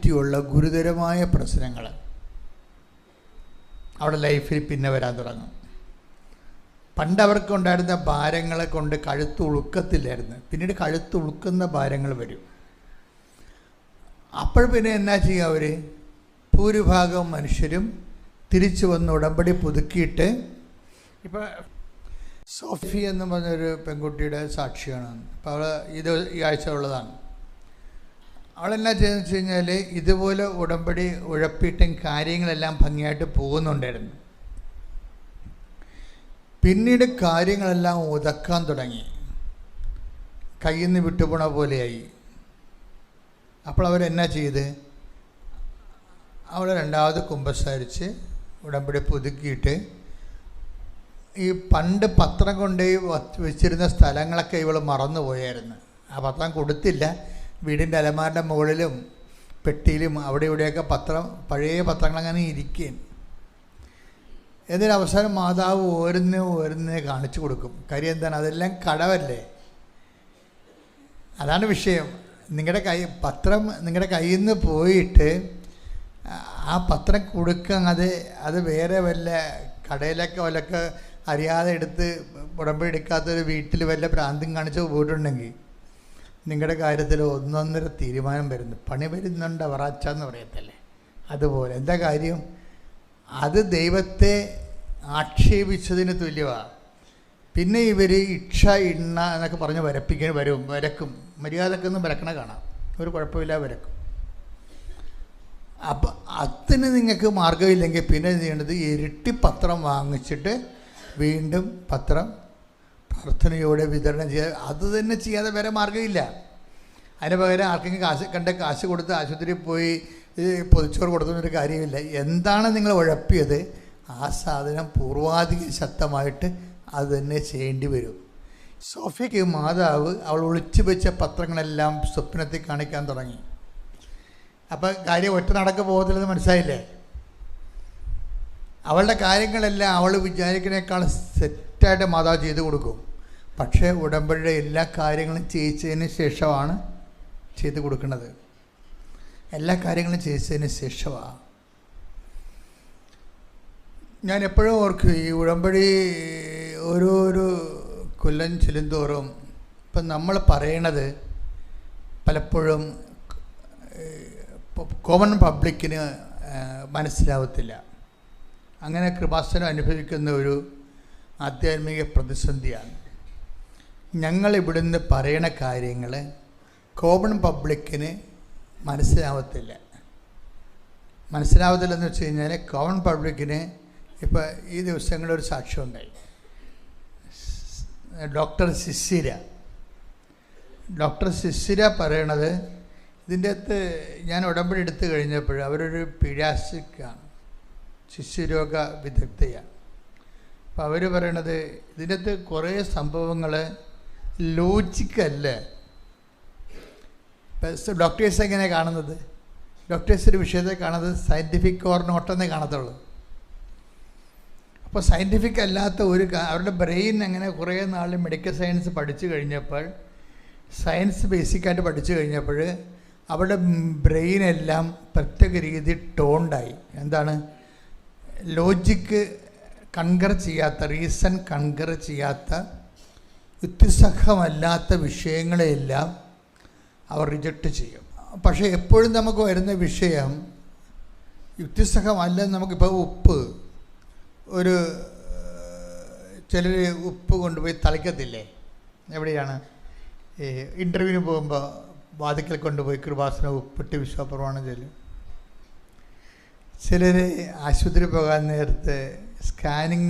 ചുറ്റിയുള്ള ഗുരുതരമായ പ്രശ്നങ്ങൾ അവിടെ ലൈഫിൽ പിന്നെ വരാൻ തുടങ്ങും. പണ്ട് അവർക്കുണ്ടായിരുന്ന ഭാരങ്ങളെ കൊണ്ട് കഴുത്ത് ഉളുക്കത്തില്ലായിരുന്നു. പിന്നീട് കഴുത്ത് ഉളുക്കുന്ന ഭാരങ്ങൾ വരും. അപ്പോൾ പിന്നെ എന്നാ ചെയ്യുക? അവർ ഭൂരിഭാഗം മനുഷ്യരും തിരിച്ചു വന്ന് ഉടമ്പടി പുതുക്കിയിട്ട്, ഇപ്പോൾ സോഫി എന്ന് പറഞ്ഞൊരു പെൺകുട്ടിയുടെ സാക്ഷിയാണ്. അപ്പോൾ അവൾ ഈ ആഴ്ച ഉള്ളതാണ്. അവളെന്നാ ചെയ്തെന്ന് വെച്ച് കഴിഞ്ഞാൽ ഇതുപോലെ ഉടമ്പടി ഉഴപ്പിയിട്ടും കാര്യങ്ങളെല്ലാം ഭംഗിയായിട്ട് പോകുന്നുണ്ടായിരുന്നു. പിന്നീട് കാര്യങ്ങളെല്ലാം ഉതക്കാൻ തുടങ്ങി, കയ്യിൽ നിന്ന് വിട്ടുപോണ പോലെയായി. അപ്പോൾ അവരെന്നാ ചെയ്ത്, അവൾ രണ്ടാമത് കുമ്പസാരിച്ച് ഉടമ്പടി പുതുക്കിയിട്ട് ഈ പണ്ട് പത്രം കൊണ്ടുപോയി വെച്ചിരുന്ന സ്ഥലങ്ങളൊക്കെ ഇവൾ മറന്നുപോയായിരുന്നു. ആ പത്രം കൊടുത്തില്ല. വീടിൻ്റെ അലമാരുടെ മുകളിലും പെട്ടിയിലും അവിടെ ഇവിടെയൊക്കെ പഴയ പത്രങ്ങളങ്ങനെ ഇരിക്കുകയും. എന്നിട്ട് അവസാനം മാതാവ് ഓരോന്നേ കാണിച്ചു കൊടുക്കും. കാര്യം എന്താണ്? അതെല്ലാം കടവല്ലേ. അതാണ് വിഷയം. പത്രം നിങ്ങളുടെ കയ്യിൽ നിന്ന് പോയിട്ട് ആ പത്രം കൊടുക്കുക, അത് വേറെ വല്ല കടയിലൊക്കെ വല്ലൊക്കെ അറിയാതെ എടുത്ത് ഉടമ്പടി എടുക്കാത്തൊരു വീട്ടിൽ വല്ല ഭ്രാന്തും കാണിച്ച് പോയിട്ടുണ്ടെങ്കിൽ നിങ്ങളുടെ കാര്യത്തിൽ ഒന്നൊന്നര തീരുമാനം വരുന്നു. പണി വരുന്നുണ്ട് അവറാച്ചാന്ന് പറയത്തല്ലേ, അതുപോലെ. എന്താ കാര്യം? അത് ദൈവത്തെ ആക്ഷേപിച്ചതിന് തുല്യമാണ്. പിന്നെ ഇവർ ഇക്ഷ ഇണ്ണ എന്നൊക്കെ പറഞ്ഞ് വരക്കും. മര്യാദക്കൊന്നും വരക്കണ കാണാം, ഒരു കുഴപ്പമില്ല, വരക്കും. അപ്പം അതിന് നിങ്ങൾക്ക് മാർഗമില്ലെങ്കിൽ പിന്നെ ചെയ്യേണ്ടത് ഇരട്ടി പത്രം വാങ്ങിച്ചിട്ട് വീണ്ടും പത്രം പ്രാർത്ഥനയോടെ വിതരണം ചെയ്യുക. അത് തന്നെ ചെയ്യാതെ വേറെ മാർഗ്ഗമില്ല. അതിന് പകരം ആർക്കെങ്കിലും കാശ് കൊടുത്ത് ആശുപത്രിയിൽ പോയി പൊതിച്ചോറ് കൊടുക്കുന്നൊരു കാര്യമില്ല. എന്താണ് നിങ്ങൾ ഉഴപ്പിയത്, ആ സാധനം പൂർവാധിക ശക്തമായിട്ട് അത് തന്നെ ചെയ്യേണ്ടി വരും. സോഫിയയ്ക്ക് മാതാവ് അവൾ ഒളിച്ചു വെച്ച പത്രങ്ങളെല്ലാം സ്വപ്നത്തിൽ കാണിക്കാൻ തുടങ്ങി. അപ്പം കാര്യം ഒറ്റ നടക്ക് പോകത്തില്ലെന്ന് മനസ്സിലായില്ലേ? അവളുടെ കാര്യങ്ങളെല്ലാം അവൾ വിചാരിക്കുന്നതിനേക്കാൾ സെറ്റായിട്ട് മാതാവ് ചെയ്തു കൊടുക്കും. പക്ഷേ ഉടമ്പടിയുടെ എല്ലാ കാര്യങ്ങളും ചെയ്യിച്ചതിന് ശേഷമാണ് ചെയ്തു കൊടുക്കുന്നത്. എല്ലാ കാര്യങ്ങളും ചെയ്യിച്ചതിന് ശേഷമാണ്. ഞാൻ എപ്പോഴും ഓർക്കും, ഈ ഉടമ്പടി ഓരോരോ കൊല്ലം ചെല്ലുന്തോറും ഇപ്പം നമ്മൾ പറയണത് പലപ്പോഴും കോമൺ പബ്ലിക്കിന് മനസ്സിലാവത്തില്ല. അങ്ങനെ കൃപാസനം അനുഭവിക്കുന്ന ഒരു ആധ്യാത്മിക പ്രതിസന്ധിയാണ്. ഞങ്ങൾ ഇവിടുന്ന് പറയണ കാര്യങ്ങൾ കോമൺ പബ്ലിക്കിന് മനസ്സിലാവത്തില്ലെന്ന് വെച്ച് കഴിഞ്ഞാൽ കോമൺ പബ്ലിക്കിന് ഇപ്പോൾ ഈ ദിവസങ്ങളൊരു സാക്ഷ്യമുണ്ടായി. ഡോക്ടർ സിസിര പറയണത്, ഇതിൻ്റെ അകത്ത് ഞാൻ ഉടമ്പടി എടുത്തു കഴിഞ്ഞപ്പോൾ അവരൊരു പീഡിയാട്രിക്കാണ്, ശിശുരോഗ വിദഗ്ധയാണ്. അപ്പോൾ അവർ പറയണത് ഇതിൻ്റെ അകത്ത് കുറേ സംഭവങ്ങൾ ലോജിക്കല്ല. ഇപ്പം ഡോക്ടേഴ്സ് എങ്ങനെയാണ് കാണുന്നത്? ഡോക്ടേഴ്സ് ഒരു വിഷയത്തെ കാണുന്നത് സയൻറ്റിഫിക് ഓർ നോട്ടെന്നേ കാണത്തുള്ളൂ. അപ്പോൾ സയൻറ്റിഫിക് അല്ലാത്ത അവരുടെ ബ്രെയിൻ അങ്ങനെ കുറേ നാൾ മെഡിക്കൽ സയൻസ് പഠിച്ചു കഴിഞ്ഞപ്പോൾ, സയൻസ് ബേസിക്കായിട്ട് പഠിച്ചു കഴിഞ്ഞപ്പോൾ അവരുടെ ബ്രെയിനെല്ലാം പ്രത്യേക രീതി ടോണ്ടായി. എന്താണ്? ലോജിക്ക് കൺകർ ചെയ്യാത്ത, റീസൺ കൺകർ ചെയ്യാത്ത, യുക്തിസഹമല്ലാത്ത വിഷയങ്ങളെയെല്ലാം അവർ റിജക്റ്റ് ചെയ്യും. പക്ഷേ എപ്പോഴും നമുക്ക് വരുന്ന വിഷയം യുക്തിസഹമല്ലെന്ന്. നമുക്കിപ്പോൾ ഉപ്പ്, ചിലർ ഉപ്പ് കൊണ്ടുപോയി തളിക്കത്തില്ലേ? എവിടെയാണ്? ഇൻ്റർവ്യൂവിന് പോകുമ്പോൾ വാതിക്കൽ കൊണ്ടുപോയി കൃപാസനം ഉപ്പിട്ട് വിശ്വാസപ്രമാണം ചൊല്ലും. ചിലർ ആശുപത്രി പോകാൻ നേരത്ത് സ്കാനിങ്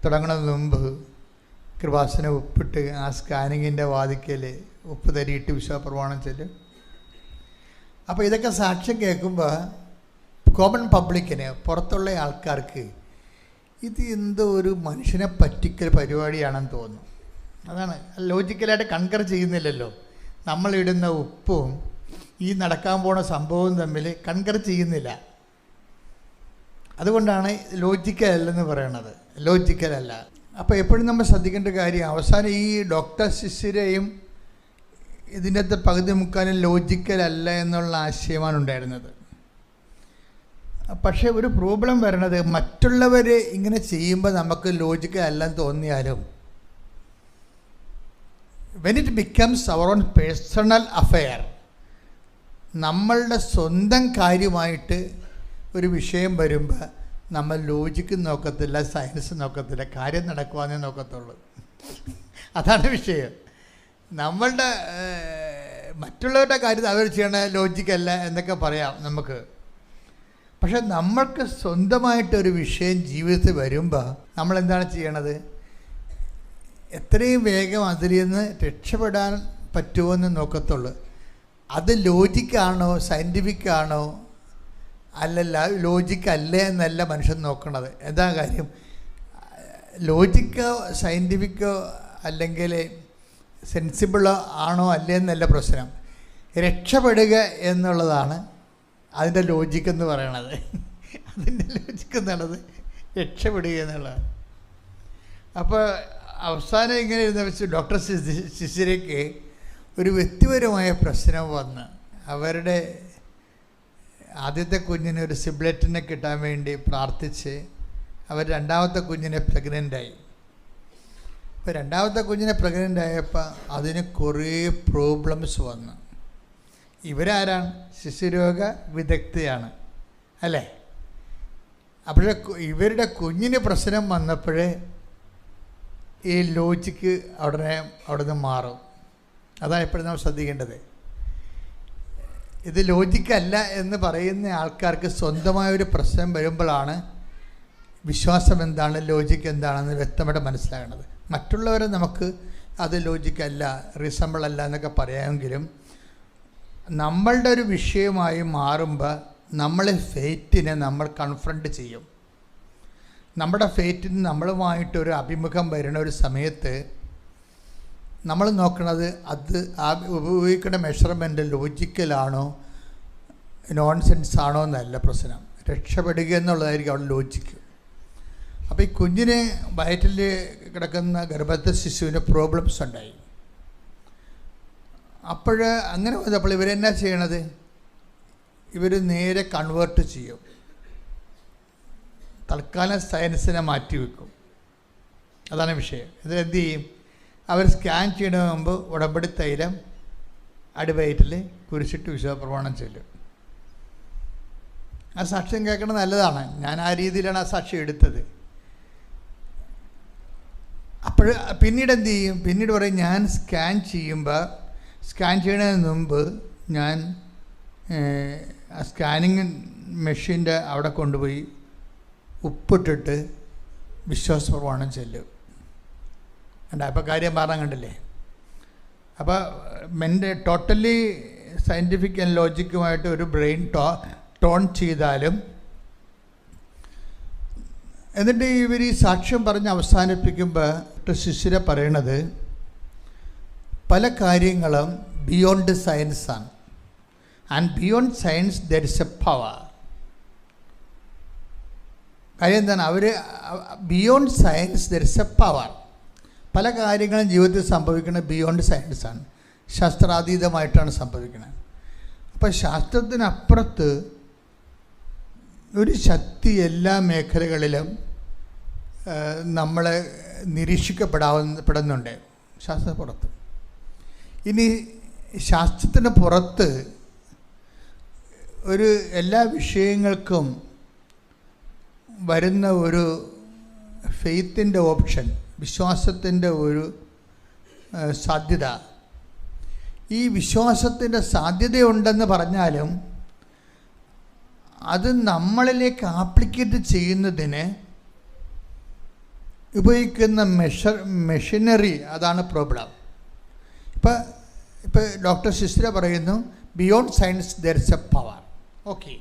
തുടങ്ങുന്നതിന് മുമ്പ് കൃപാസനം ഉപ്പിട്ട് ആ സ്കാനിങ്ങിൻ്റെ വാതിക്കൽ ഉപ്പ് തരിയിട്ട് വിശ്വാസപ്രമാണം ചൊല്ലും. അപ്പോൾ ഇതൊക്കെ സാക്ഷ്യം കേൾക്കുമ്പോൾ കോമൺ പബ്ലിക്കിന്, പുറത്തുള്ള ആൾക്കാർക്ക് ഇത് എന്തോ ഒരു മനുഷ്യനെ പറ്റിക്കൽ പരിപാടിയാണെന്ന് തോന്നുന്നു. അതാണ് ലോജിക്കലായിട്ട് കൺകർ ചെയ്യുന്നില്ലല്ലോ. നമ്മളിടുന്ന ഉപ്പും ഈ നടക്കാൻ പോണ സംഭവവും തമ്മിൽ കൺകർ ചെയ്യുന്നില്ല. അതുകൊണ്ടാണ് ലോജിക്കലല്ലെന്ന് പറയണത്. ലോജിക്കലല്ല. അപ്പോൾ എപ്പോഴും നമ്മൾ ശ്രദ്ധിക്കേണ്ട കാര്യം, അവസാനം ഈ ഡോക്ടർ ശിശിരയും ഇതിൻ്റെ അകത്ത് പകുതി മുക്കാലും ലോജിക്കലല്ല എന്നുള്ള ആശയമാണ് ഉണ്ടായിരുന്നത്. പക്ഷേ ഒരു പ്രോബ്ലം വരണത്, മറ്റുള്ളവർ ഇങ്ങനെ ചെയ്യുമ്പോൾ നമുക്ക് ലോജിക്കൽ അല്ലെന്ന് തോന്നിയാലും when it becomes our own personal affair, നമ്മളുടെ സ്വന്തം കാര്യമായിട്ട് ഒരു വിഷയം വരുമ്പോൾ നമ്മൾ ലോജിക്ക് നോക്കത്തില്ല, സയൻസ് നോക്കത്തില്ല, കാര്യം നടക്കുവാന്നേ നോക്കത്തുള്ളൂ. അതാണ് വിഷയം. നമ്മളുടെ മറ്റുള്ളവരുടെ കാര്യത്തിൽ അവർ ചെയ്യണ ലോജിക്കല്ല എന്നൊക്കെ പറയാം നമുക്ക്. പക്ഷെ നമ്മൾക്ക് സ്വന്തമായിട്ടൊരു വിഷയം ജീവിതത്തിൽ വരുമ്പോൾ നമ്മളെന്താണ് ചെയ്യണത്? എത്രയും വേഗം അതിൽ നിന്ന് രക്ഷപ്പെടാൻ പറ്റുമെന്ന് നോക്കത്തുള്ളൂ. അത് ലോജിക്കാണോ സയൻറ്റിഫിക്കാണോ അല്ലല്ല, ലോജിക്കല്ലേ എന്നല്ല മനുഷ്യൻ നോക്കണത്. എന്താ കാര്യം? ലോജിക്കോ സയൻറ്റിഫിക്കോ അല്ലെങ്കിൽ സെൻസിബിളോ ആണോ അല്ലേ എന്നല്ല പ്രശ്നം. രക്ഷപ്പെടുക എന്നുള്ളതാണ് അതിൻ്റെ ലോജിക്കെന്ന് പറയണത്. അതിൻ്റെ ലോജിക്ക് എന്നുള്ളത് രക്ഷപ്പെടുക എന്നുള്ളതാണ്. അപ്പോൾ അവസാനം ഇങ്ങനെ ഇരുന്ന് വെച്ച് ഡോക്ടർ ശിശിരയ്ക്ക് ഒരു വ്യക്തിപരമായ പ്രശ്നം വന്ന് അവരുടെ ആദ്യത്തെ കുഞ്ഞിന് ഒരു സിബ്ലെറ്റിനെ കിട്ടാൻ വേണ്ടി പ്രാർത്ഥിച്ച് അവർ രണ്ടാമത്തെ കുഞ്ഞിനെ പ്രഗ്നൻ്റായി. അപ്പോൾ രണ്ടാമത്തെ കുഞ്ഞിനെ പ്രഗ്നൻ്റ് ആയപ്പോൾ അതിന് കുറേ പ്രോബ്ലംസ് വന്നു. ഇവരാരാണ്? ശിശുരോഗ വിദഗ്ധയാണ് അല്ലേ? അപ്പോഴേ ഇവരുടെ കുഞ്ഞിന് പ്രശ്നം വന്നപ്പോഴേ ഈ ലോജിക്ക് അവിടെ നിന്ന് മാറും. അതാണ് എപ്പോഴും നമ്മൾ ശ്രദ്ധിക്കേണ്ടത്. ഇത് ലോജിക്കല്ല എന്ന് പറയുന്ന ആൾക്കാർക്ക് സ്വന്തമായൊരു പ്രശ്നം വരുമ്പോഴാണ് വിശ്വാസം എന്താണ്, ലോജിക്ക് എന്താണെന്ന് വ്യക്തമായിട്ട് മനസ്സിലാകണത്. മറ്റുള്ളവരെ നമുക്ക് അത് ലോജിക്കല്ല, റീസണബിൾ അല്ല എന്നൊക്കെ പറയാമെങ്കിലും നമ്മളുടെ ഒരു വിഷയമായി മാറുമ്പോൾ നമ്മളെ ഫേറ്റിനെ നമ്മൾ കൺഫ്രണ്ട് ചെയ്യും. നമ്മുടെ ഫേറ്റിന് നമ്മളുമായിട്ടൊരു അഭിമുഖം വരുന്ന ഒരു സമയത്ത് നമ്മൾ നോക്കുന്നത് അത് ആ ഉപയോഗിക്കുന്ന മെഷർമെൻ്റ് ലോജിക്കലാണോ നോൺസെൻസ് ആണോ എന്നല്ല പ്രശ്നം. രക്ഷപ്പെടുക എന്നുള്ളതായിരിക്കും അവിടെ ലോജിക്ക്. അപ്പോൾ ഈ കുഞ്ഞിന് വയറ്റിൽ കിടക്കുന്ന ഗർഭസ്ഥ ശിശുവിന് പ്രോബ്ലംസ് ഉണ്ടായി. അപ്പോൾ അങ്ങനെ വന്നപ്പോൾ ഇവരെന്നാ ചെയ്യണത്? ഇവർ നേരെ കൺവേർട്ട് ചെയ്യും. തൽക്കാലം സയൻസിനെ മാറ്റിവെക്കും. അതാണ് വിഷയം. ഇത് എന്ത് ചെയ്യും? അവർ സ്കാൻ ചെയ്യുന്നതിന് മുമ്പ് ഉടമ്പടി തൈലം അടിവയറ്റിൽ കുരിശിട്ട് വിശ്വാസപ്രമാണം ചൊല്ലും. ആ സാക്ഷ്യം കേൾക്കുന്നത് നല്ലതാണ്. ഞാൻ ആ രീതിയിലാണ് ആ സാക്ഷ്യം എടുത്തത്. അപ്പോൾ പിന്നീട് എന്ത് ചെയ്യും? പിന്നീട് പറയും, ഞാൻ സ്കാൻ ചെയ്യുന്നതിന് മുമ്പ് ഞാൻ ആ സ്കാനിങ് മെഷീൻ്റെ അവിടെ കൊണ്ടുപോയി ഉപ്പിട്ടിട്ട് വിശ്വാസപ്രമാണം ചെല്ലും. അപ്പോൾ കാര്യം പറഞ്ഞാൽ കണ്ടില്ലേ? അപ്പോൾ ടോട്ടലി സയൻറ്റിഫിക് ആൻഡ് ലോജിക്കുമായിട്ട് ഒരു ബ്രെയിൻ ടോൺ ചെയ്താലും എന്നിട്ട് ഇവർ ഈ സാക്ഷ്യം പറഞ്ഞ് അവസാനിപ്പിക്കുമ്പോൾ ശിശിര പറയണത് പല കാര്യങ്ങളും ബിയോണ്ട് സയൻസാണ്. And beyond science there is a power. കാര്യം എന്താണ്? അവർ beyond science there is a power. പല കാര്യങ്ങളും ജീവിതത്തിൽ സംഭവിക്കുന്നത് ബിയോണ്ട് സയൻസാണ്, ശാസ്ത്രാതീതമായിട്ടാണ് സംഭവിക്കുന്നത്. അപ്പോൾ ശാസ്ത്രത്തിനപ്പുറത്ത് ഒരു ശക്തി എല്ലാ മേഖലകളിലും നമ്മളെ നിരീക്ഷിക്കപ്പെടുന്നുണ്ട് ശാസ്ത്രപ്പുറത്ത്. ഇനി ശാസ്ത്രത്തിന് പുറത്ത് ഒരു എല്ലാ വിഷയങ്ങൾക്കും വരുന്ന ഒരു ഫെയ്ത്തിൻ്റെ ഓപ്ഷൻ, വിശ്വാസത്തിൻ്റെ ഒരു സാധ്യത. ഈ വിശ്വാസത്തിൻ്റെ സാധ്യതയുണ്ടെന്ന് പറഞ്ഞാലും അത് നമ്മളിലേക്ക് ആപ്ലിക്കേറ്റ് ചെയ്യുന്നതിന് ഉപയോഗിക്കുന്ന മെഷീനറി, അതാണ് പ്രോബ്ലം. ഇപ്പോൾ ഡോക്ടർ ശിശിര പറയുന്നു beyond science there is a power. Okay,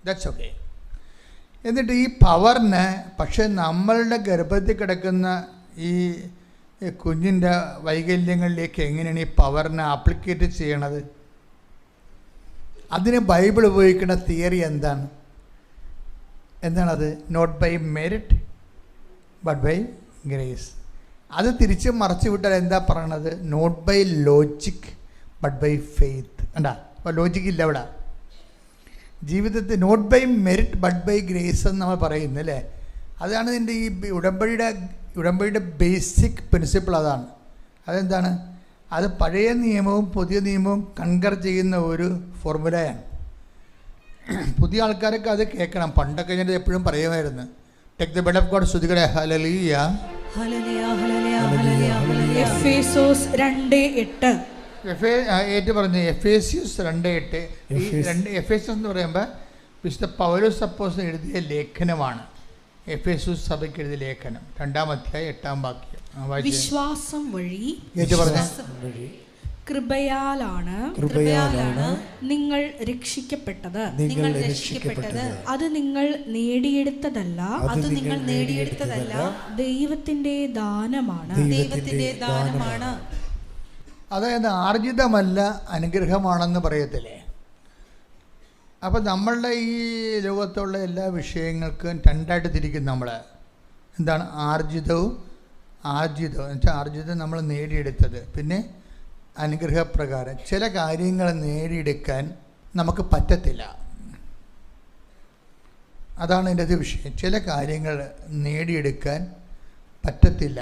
that's okay. എന്നിട്ട് ഈ പവറിന് പക്ഷേ നമ്മളുടെ ഗർഭത്തിൽ കിടക്കുന്ന ഈ കുഞ്ഞിൻ്റെ വൈകല്യങ്ങളിലേക്ക് എങ്ങനെയാണ് ഈ പവറിനെ ആപ്ലിക്കേറ്റ് ചെയ്യണത്? അതിന് ബൈബിൾ ഉപയോഗിക്കുന്ന തിയറി എന്താണത്? Not by merit but by grace. അത് തിരിച്ച് മറച്ചു വിട്ടാൽ എന്താ പറയണത്? Not by logic but by faith. കണ്ടാ, അപ്പോൾ ലോജിക്കില്ല അവിടെ. ജീവിതത്തിൽ not by merit but by grace എന്ന് നമ്മൾ പറയുന്നു അല്ലേ. അതാണ് ഇതിൻ്റെ ഈ ഉടമ്പടിയുടെ ബേസിക് പ്രിൻസിപ്പിൾ. അതാണ്. അതെന്താണ്? അത് പഴയ നിയമവും പുതിയ നിയമവും കൺകർ ചെയ്യുന്ന ഒരു ഫോർമുലയാണ്. പുതിയ ആൾക്കാരൊക്കെ അത് കേൾക്കണം. പണ്ടൊക്കെ ഞാൻ എപ്പോഴും പറയുമായിരുന്നു, take the blood of God, സ്തുതിക്കട്ടെ, ഹല്ലേലൂയ, ഹല്ലേലൂയ, ഹല്ലേലൂയ, ഹല്ലേലൂയ. എഫേസ്യോസ് 2:8 ഏറ്റു പറഞ്ഞു. എഫേസ്യോസ് 2:8. എഫേസ്യോസ് എന്ന് പറയുമ്പോൾ വിശുദ്ധ പൗലോസ് അപ്പോസ്തലൻ എഴുതിയ ലേഖനമാണ്. എഫേസ്യോസ് സഭയ്ക്ക് എഴുതിയ ലേഖനം, 2-ാം അധ്യായം 8-ാം വാക്യം. വിശ്വാസം വഴി കൃപയാലാണ് നിങ്ങൾ രക്ഷിക്കപ്പെട്ടത്. അത് നിങ്ങൾ നേടിയെടുത്തതല്ല, ദൈവത്തിന്റെ ദാനമാണ്. അതായത് ആർജിതമല്ല, അനുഗ്രഹമാണെന്ന് പറയത്തില്ലേ. അപ്പം നമ്മളുടെ ഈ ലോകത്തുള്ള എല്ലാ വിഷയങ്ങൾക്കും രണ്ടായിട്ട് തിരിക്കും നമ്മൾ. എന്താണ് ആർജിതം എന്ന് വെച്ചാൽ ആർജിതം നമ്മൾ നേടിയെടുത്തത്, പിന്നെ അനുഗ്രഹപ്രകാരം. ചില കാര്യങ്ങൾ നേടിയെടുക്കാൻ നമുക്ക് പറ്റത്തില്ല, അതാണ് എൻ്റെ ഒരു വിഷയം. ചില കാര്യങ്ങൾ നേടിയെടുക്കാൻ പറ്റത്തില്ല.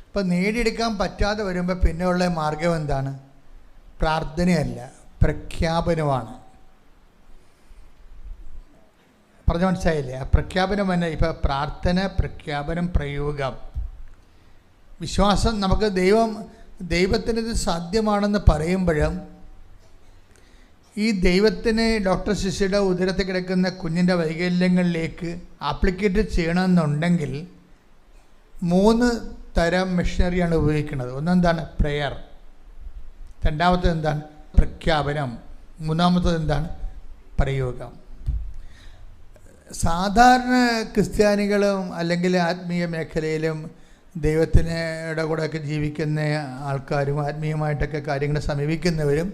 അപ്പം നേടിയെടുക്കാൻ പറ്റാതെ വരുമ്പോൾ പിന്നെയുള്ള മാർഗം എന്താണ്? പ്രാർത്ഥനയല്ല, പ്രഖ്യാപനമാണ്. പറഞ്ഞ മനസ്സിലായില്ലേ? ആ പ്രഖ്യാപനം തന്നെ. ഇപ്പം പ്രാർത്ഥന, പ്രഖ്യാപനം, പ്രയോഗം. വിശ്വാസം. നമുക്ക് ദൈവത്തിനിത് സാധ്യമാണെന്ന് പറയുമ്പോഴും ഈ ദൈവത്തിന് ഡോക്ടർ ശിശുയുടെ ഉദരത്തിൽ കിടക്കുന്ന കുഞ്ഞിൻ്റെ വൈകല്യങ്ങളിലേക്ക് ആപ്ലിക്കേറ്റ് ചെയ്യണമെന്നുണ്ടെങ്കിൽ 3 തരം മെഷീനറിയാണ് ഉപയോഗിക്കുന്നത്. ഒന്നെന്താണ്? പ്രെയർ. രണ്ടാമത്തത് എന്താണ്? പ്രഖ്യാപനം. മൂന്നാമത്തത് എന്താണ്? പ്രയോഗം. സാധാരണ ക്രിസ്ത്യാനികളും അല്ലെങ്കിൽ ആത്മീയ മേഖലയിലും ദൈവത്തിൻ്റെ കൂടെയൊക്കെ ജീവിക്കുന്ന ആൾക്കാരും ആത്മീയമായിട്ടൊക്കെ കാര്യങ്ങൾ സമീപിക്കുന്നവരും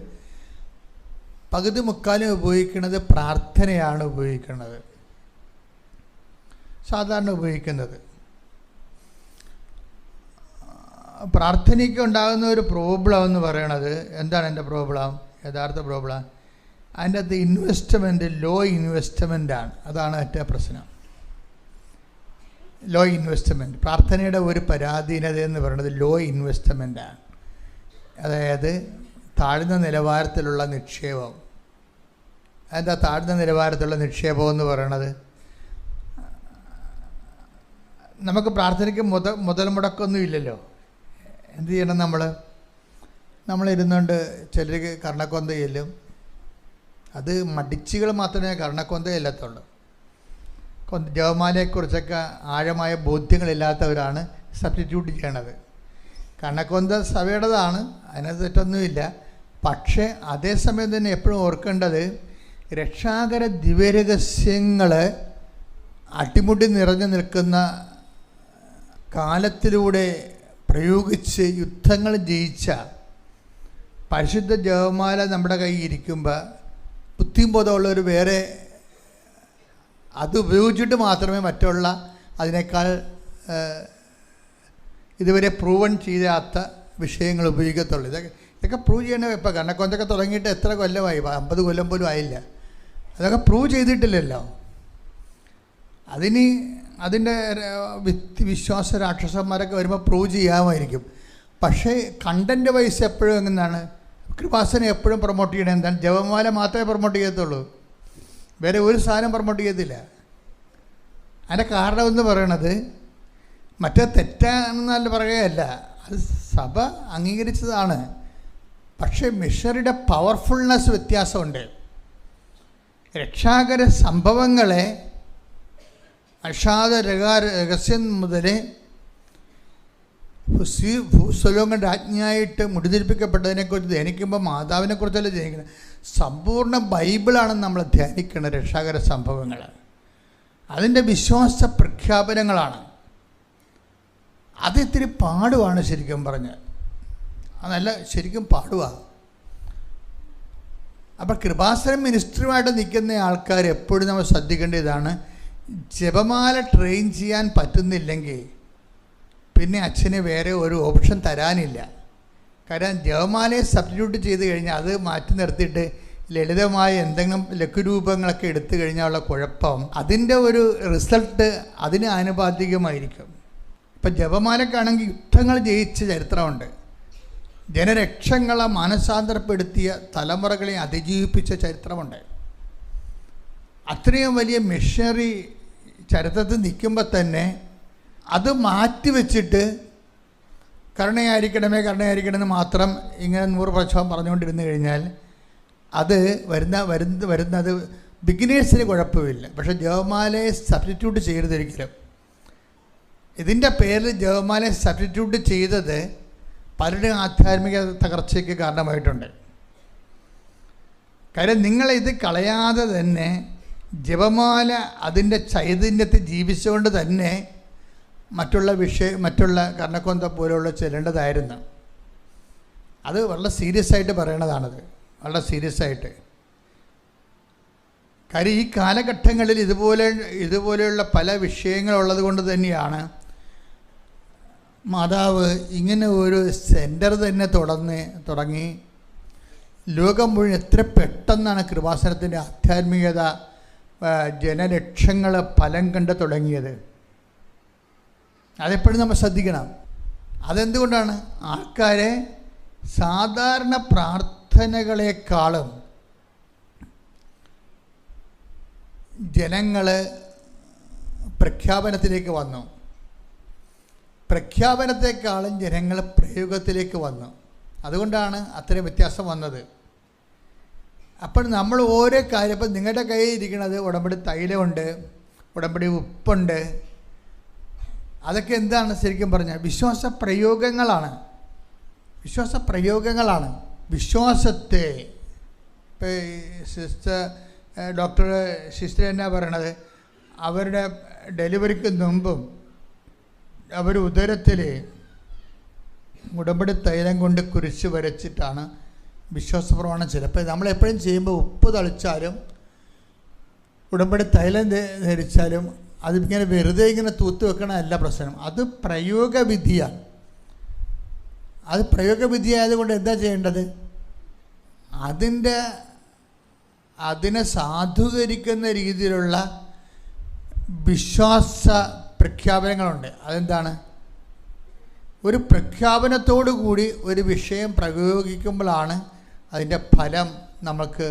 പകുതി മുക്കാലും ഉപയോഗിക്കുന്നത് പ്രാർത്ഥനയാണ് ഉപയോഗിക്കുന്നത്, സാധാരണ ഉപയോഗിക്കുന്നത്. പ്രാർത്ഥനയ്ക്ക് ഉണ്ടാകുന്ന ഒരു പ്രോബ്ലം എന്ന് പറയണത് എന്താണ്? എൻ്റെ പ്രോബ്ലം, യഥാർത്ഥ പ്രോബ്ലം, അതിൻ്റെ അകത്ത് ഇൻവെസ്റ്റ്മെൻറ്റ് ലോ ഇൻവെസ്റ്റ്മെൻറ്റാണ്. അതാണ് ഏറ്റവും പ്രശ്നം. Low investment. പ്രാർത്ഥനയുടെ ഒരു പരാധീനത എന്ന് പറയുന്നത് ലോ ഇൻവെസ്റ്റ്മെൻറ്റാണ്. അതായത് താഴ്ന്ന നിലവാരത്തിലുള്ള നിക്ഷേപം. എന്താ താഴ്ന്ന നിലവാരത്തിലുള്ള നിക്ഷേപം എന്ന് പറയണത്? നമുക്ക് പ്രാർത്ഥനയ്ക്ക് മുതൽ മുടക്കൊന്നും ഇല്ലല്ലോ. എന്ത് ചെയ്യണം? നമ്മളിരുന്നുകൊണ്ട് ചിലർക്ക് കർണക്കൊന്ത ചെല്ലും. അത് മടിച്ചുകൾ മാത്രമേ കർണക്കൊന്ത ചെല്ലത്തുള്ളൂ. ജപമാലയെക്കുറിച്ചൊക്കെ ആഴമായ ബോധ്യങ്ങളില്ലാത്തവരാണ് സബ്സ്റ്റിറ്റ്യൂട്ട് ചെയ്യണത്. കർണക്കൊന്ത സഭയുടേതാണ്, അതിനകത്ത് തെറ്റൊന്നുമില്ല. പക്ഷേ അതേസമയം തന്നെ എപ്പോഴും ഓർക്കേണ്ടത് രക്ഷാകര ദിവ്യരഹസ്യങ്ങൾ അട്ടിമുട്ടി നിറഞ്ഞു നിൽക്കുന്ന കാലത്തിലൂടെ പ്രയോഗിച്ച് യുദ്ധങ്ങൾ ജയിച്ച പരിശുദ്ധ ജപമാല നമ്മുടെ കയ്യിൽ ഇരിക്കുമ്പോൾ ബുദ്ധിയും ബോധമുള്ളവർ വേറെ അത് ഉപയോഗിച്ചിട്ട് മാത്രമേ മറ്റുള്ള അതിനേക്കാൾ ഇതുവരെ പ്രൂവൺ ചെയ്യാത്ത വിഷയങ്ങൾ ഉപയോഗിക്കത്തുള്ളൂ. ഇതൊക്കെ പ്രൂവ് ചെയ്യണ. ഇപ്പോൾ കണ്ണക്കൊന്തൊക്കെ തുടങ്ങിയിട്ട് എത്ര കൊല്ലമായി? 50 കൊല്ലം പോലും ആയില്ല. അതൊക്കെ പ്രൂവ് ചെയ്തിട്ടില്ലല്ലോ. അതിൻ്റെ വിശ്വാസ രാക്ഷസന്മാരൊക്കെ വരുമ്പോൾ പ്രൂവ് ചെയ്യാമായിരിക്കും. പക്ഷേ കണ്ടൻറ്റ് വൈസ് എപ്പോഴും എങ്ങനെയാണ്? കൃപാസനം എപ്പോഴും പ്രൊമോട്ട് ചെയ്യണത് എന്താണ്? ജപമാല മാത്രമേ പ്രൊമോട്ട് ചെയ്യത്തുള്ളൂ, വേറെ ഒരു സാധനം പ്രൊമോട്ട് ചെയ്യത്തില്ല. അതിൻ്റെ കാരണമെന്ന് പറയണത് മറ്റേ തെറ്റാണെന്നല്ല പറയുകയല്ല, അത് സഭ അംഗീകരിച്ചതാണ്. പക്ഷേ മിഷണറിയുടെ പവർഫുൾനെസ് വ്യത്യാസമുണ്ട്. രക്ഷാകര സംഭവങ്ങളെ അഷാദ രഹസ്യം മുതൽ ഭൂസ്വലോകം രാജ്ഞിയായിട്ട് മുടിതിരിപ്പിക്കപ്പെട്ടതിനെക്കുറിച്ച് ധ്യാനിക്കുമ്പോൾ മാതാവിനെക്കുറിച്ചല്ല ധ്യാനിക്കുന്നത്, സമ്പൂർണ്ണ ബൈബിളാണ് നമ്മൾ ധ്യാനിക്കുന്നത്. രക്ഷാകര സംഭവങ്ങൾ അതിൻ്റെ വിശ്വാസ പ്രഖ്യാപനങ്ങളാണ്. അത് ഇത്തിരി പാടുവാണ് ശരിക്കും പറഞ്ഞാൽ. അതല്ല, ശരിക്കും പാടുവാണ്. അപ്പം കൃപാസനം മിനിസ്ട്രിയുമായിട്ട് നിൽക്കുന്ന ആൾക്കാർ എപ്പോഴും നമ്മൾ ശ്രദ്ധിക്കേണ്ടതാണ്, ജപമാല ട്രെയിൻ ചെയ്യാൻ പറ്റുന്നില്ലെങ്കിൽ പിന്നെ അച്ഛന് വേറെ ഒരു ഓപ്ഷൻ തരാനില്ല. കാരണം ജപമാലയെ സബ്സ്റ്റിറ്റ്യൂട്ട് ചെയ്ത് കഴിഞ്ഞാൽ അത് മാറ്റി നിർത്തിയിട്ട് ലളിതമായ എന്തെങ്കിലും ലഘുരൂപങ്ങളൊക്കെ എടുത്തു കഴിഞ്ഞാലുള്ള കുഴപ്പം, അതിൻ്റെ ഒരു റിസൾട്ട് അതിന് ആനുപാതികമായിരിക്കും. ഇപ്പം ജപമാലക്കാണെങ്കിൽ യുദ്ധങ്ങൾ ജയിച്ച ചരിത്രമുണ്ട്. ജനലക്ഷങ്ങളെ മാനസാന്തരപ്പെടുത്തിയ, തലമുറകളെ അതിജീവിപ്പിച്ച ചരിത്രമുണ്ട്. അത്രയും വലിയ മിഷണറി ചരിത്രത്തിൽ നിൽക്കുമ്പോൾ തന്നെ അത് മാറ്റിവെച്ചിട്ട് കരുണയായിരിക്കണമേ കരുണയായിരിക്കണമെന്ന് മാത്രം ഇങ്ങനെ 100 പ്രാവശ്യം പറഞ്ഞുകൊണ്ടിരുന്നു കഴിഞ്ഞാൽ അത് വരുന്നത് ബിഗിനേഴ്സിന് കുഴപ്പമില്ല. പക്ഷേ ജപമാലയെ സബ്സ്റ്റിറ്റ്യൂട്ട് ചെയ്യരുതൊരിക്കലും. ഇതിൻ്റെ പേരിൽ ജപമാലയെ സബ്സ്റ്റിറ്റ്യൂട്ട് ചെയ്തത് പലരുടെയും ആധ്യാത്മിക തകർച്ചയ്ക്ക് കാരണമായിട്ടുണ്ട്. കാര്യം നിങ്ങളിത് കളയാതെ തന്നെ ജപമാല അതിൻ്റെ ചൈതന്യത്തെ ജീവിച്ചുകൊണ്ട് തന്നെ മറ്റുള്ള കർണക്കൊന്ത പോലെയുള്ള ചെല്ലേണ്ടതായിരുന്നു. അത് വളരെ സീരിയസ് ആയിട്ട് പറയണതാണത്, വളരെ സീരിയസ് ആയിട്ട്. കാര്യം ഈ കാലഘട്ടങ്ങളിൽ ഇതുപോലെയുള്ള പല വിഷയങ്ങളുള്ളത് കൊണ്ട് തന്നെയാണ് മാതാവ് ഇങ്ങനെ ഒരു സെൻറ്റർ തന്നെ തുടങ്ങി ലോകം മുഴുവൻ എത്ര പെട്ടെന്നാണ് കൃപാസനത്തിൻ്റെ ആധ്യാത്മികത ജനലക്ഷങ്ങൾ ഫലം കണ്ട് തുടങ്ങിയത്. അതെപ്പോഴും നമ്മൾ ശ്രദ്ധിക്കണം. അതെന്തുകൊണ്ടാണ്? ആൾക്കാരെ സാധാരണ പ്രാർത്ഥനകളെക്കാളും ജനങ്ങൾ പ്രഖ്യാപനത്തിലേക്ക് വന്നു. പ്രഖ്യാപനത്തെക്കാളും ജനങ്ങൾ പ്രയോഗത്തിലേക്ക് വന്നു. അതുകൊണ്ടാണ് അത്രയും വ്യത്യാസം വന്നത്. അപ്പോൾ നമ്മൾ ഓരോ കാര്യം, ഇപ്പം നിങ്ങളുടെ കയ്യിൽ ഇരിക്കുന്നത് ഉടമ്പടി തൈലമുണ്ട്, ഉടമ്പടി ഉപ്പുണ്ട്, അതൊക്കെ എന്താണ് ശരിക്കും പറഞ്ഞാൽ വിശ്വാസ പ്രയോഗങ്ങളാണ്. വിശ്വാസത്തെ ഇപ്പോൾ സിസ്റ്റർ എന്നാ പറയണത്, അവരുടെ ഡെലിവറിക്ക് മുമ്പും അവർ ഉദരത്തിൽ ഉടമ്പടി തൈലം കൊണ്ട് കുരിശ് വരച്ചിട്ടാണ് വിശ്വാസപ്രമാണം ചെയ്യുന്നത്. അപ്പോൾ നമ്മളെപ്പോഴും ചെയ്യുമ്പോൾ ഉപ്പ് തളിച്ചാലും ഉടമ്പടി തൈലം ധരിച്ചാലും അതിങ്ങനെ വെറുതെ ഇങ്ങനെ തൂത്ത് വെക്കണമല്ല പ്രശ്നം. അത് പ്രയോഗവിധിയാണ്. അത് പ്രയോഗവിധിയായതുകൊണ്ട് എന്താ ചെയ്യേണ്ടത്? അതിനെ സാധൂകരിക്കുന്ന രീതിയിലുള്ള വിശ്വാസ പ്രഖ്യാപനങ്ങളുണ്ട്. അതെന്താണ്? ഒരു പ്രഖ്യാപനത്തോടു കൂടി ഒരു വിഷയം പ്രയോഗിക്കുമ്പോഴാണ് അതിൻ്റെ ഫലം നമുക്ക്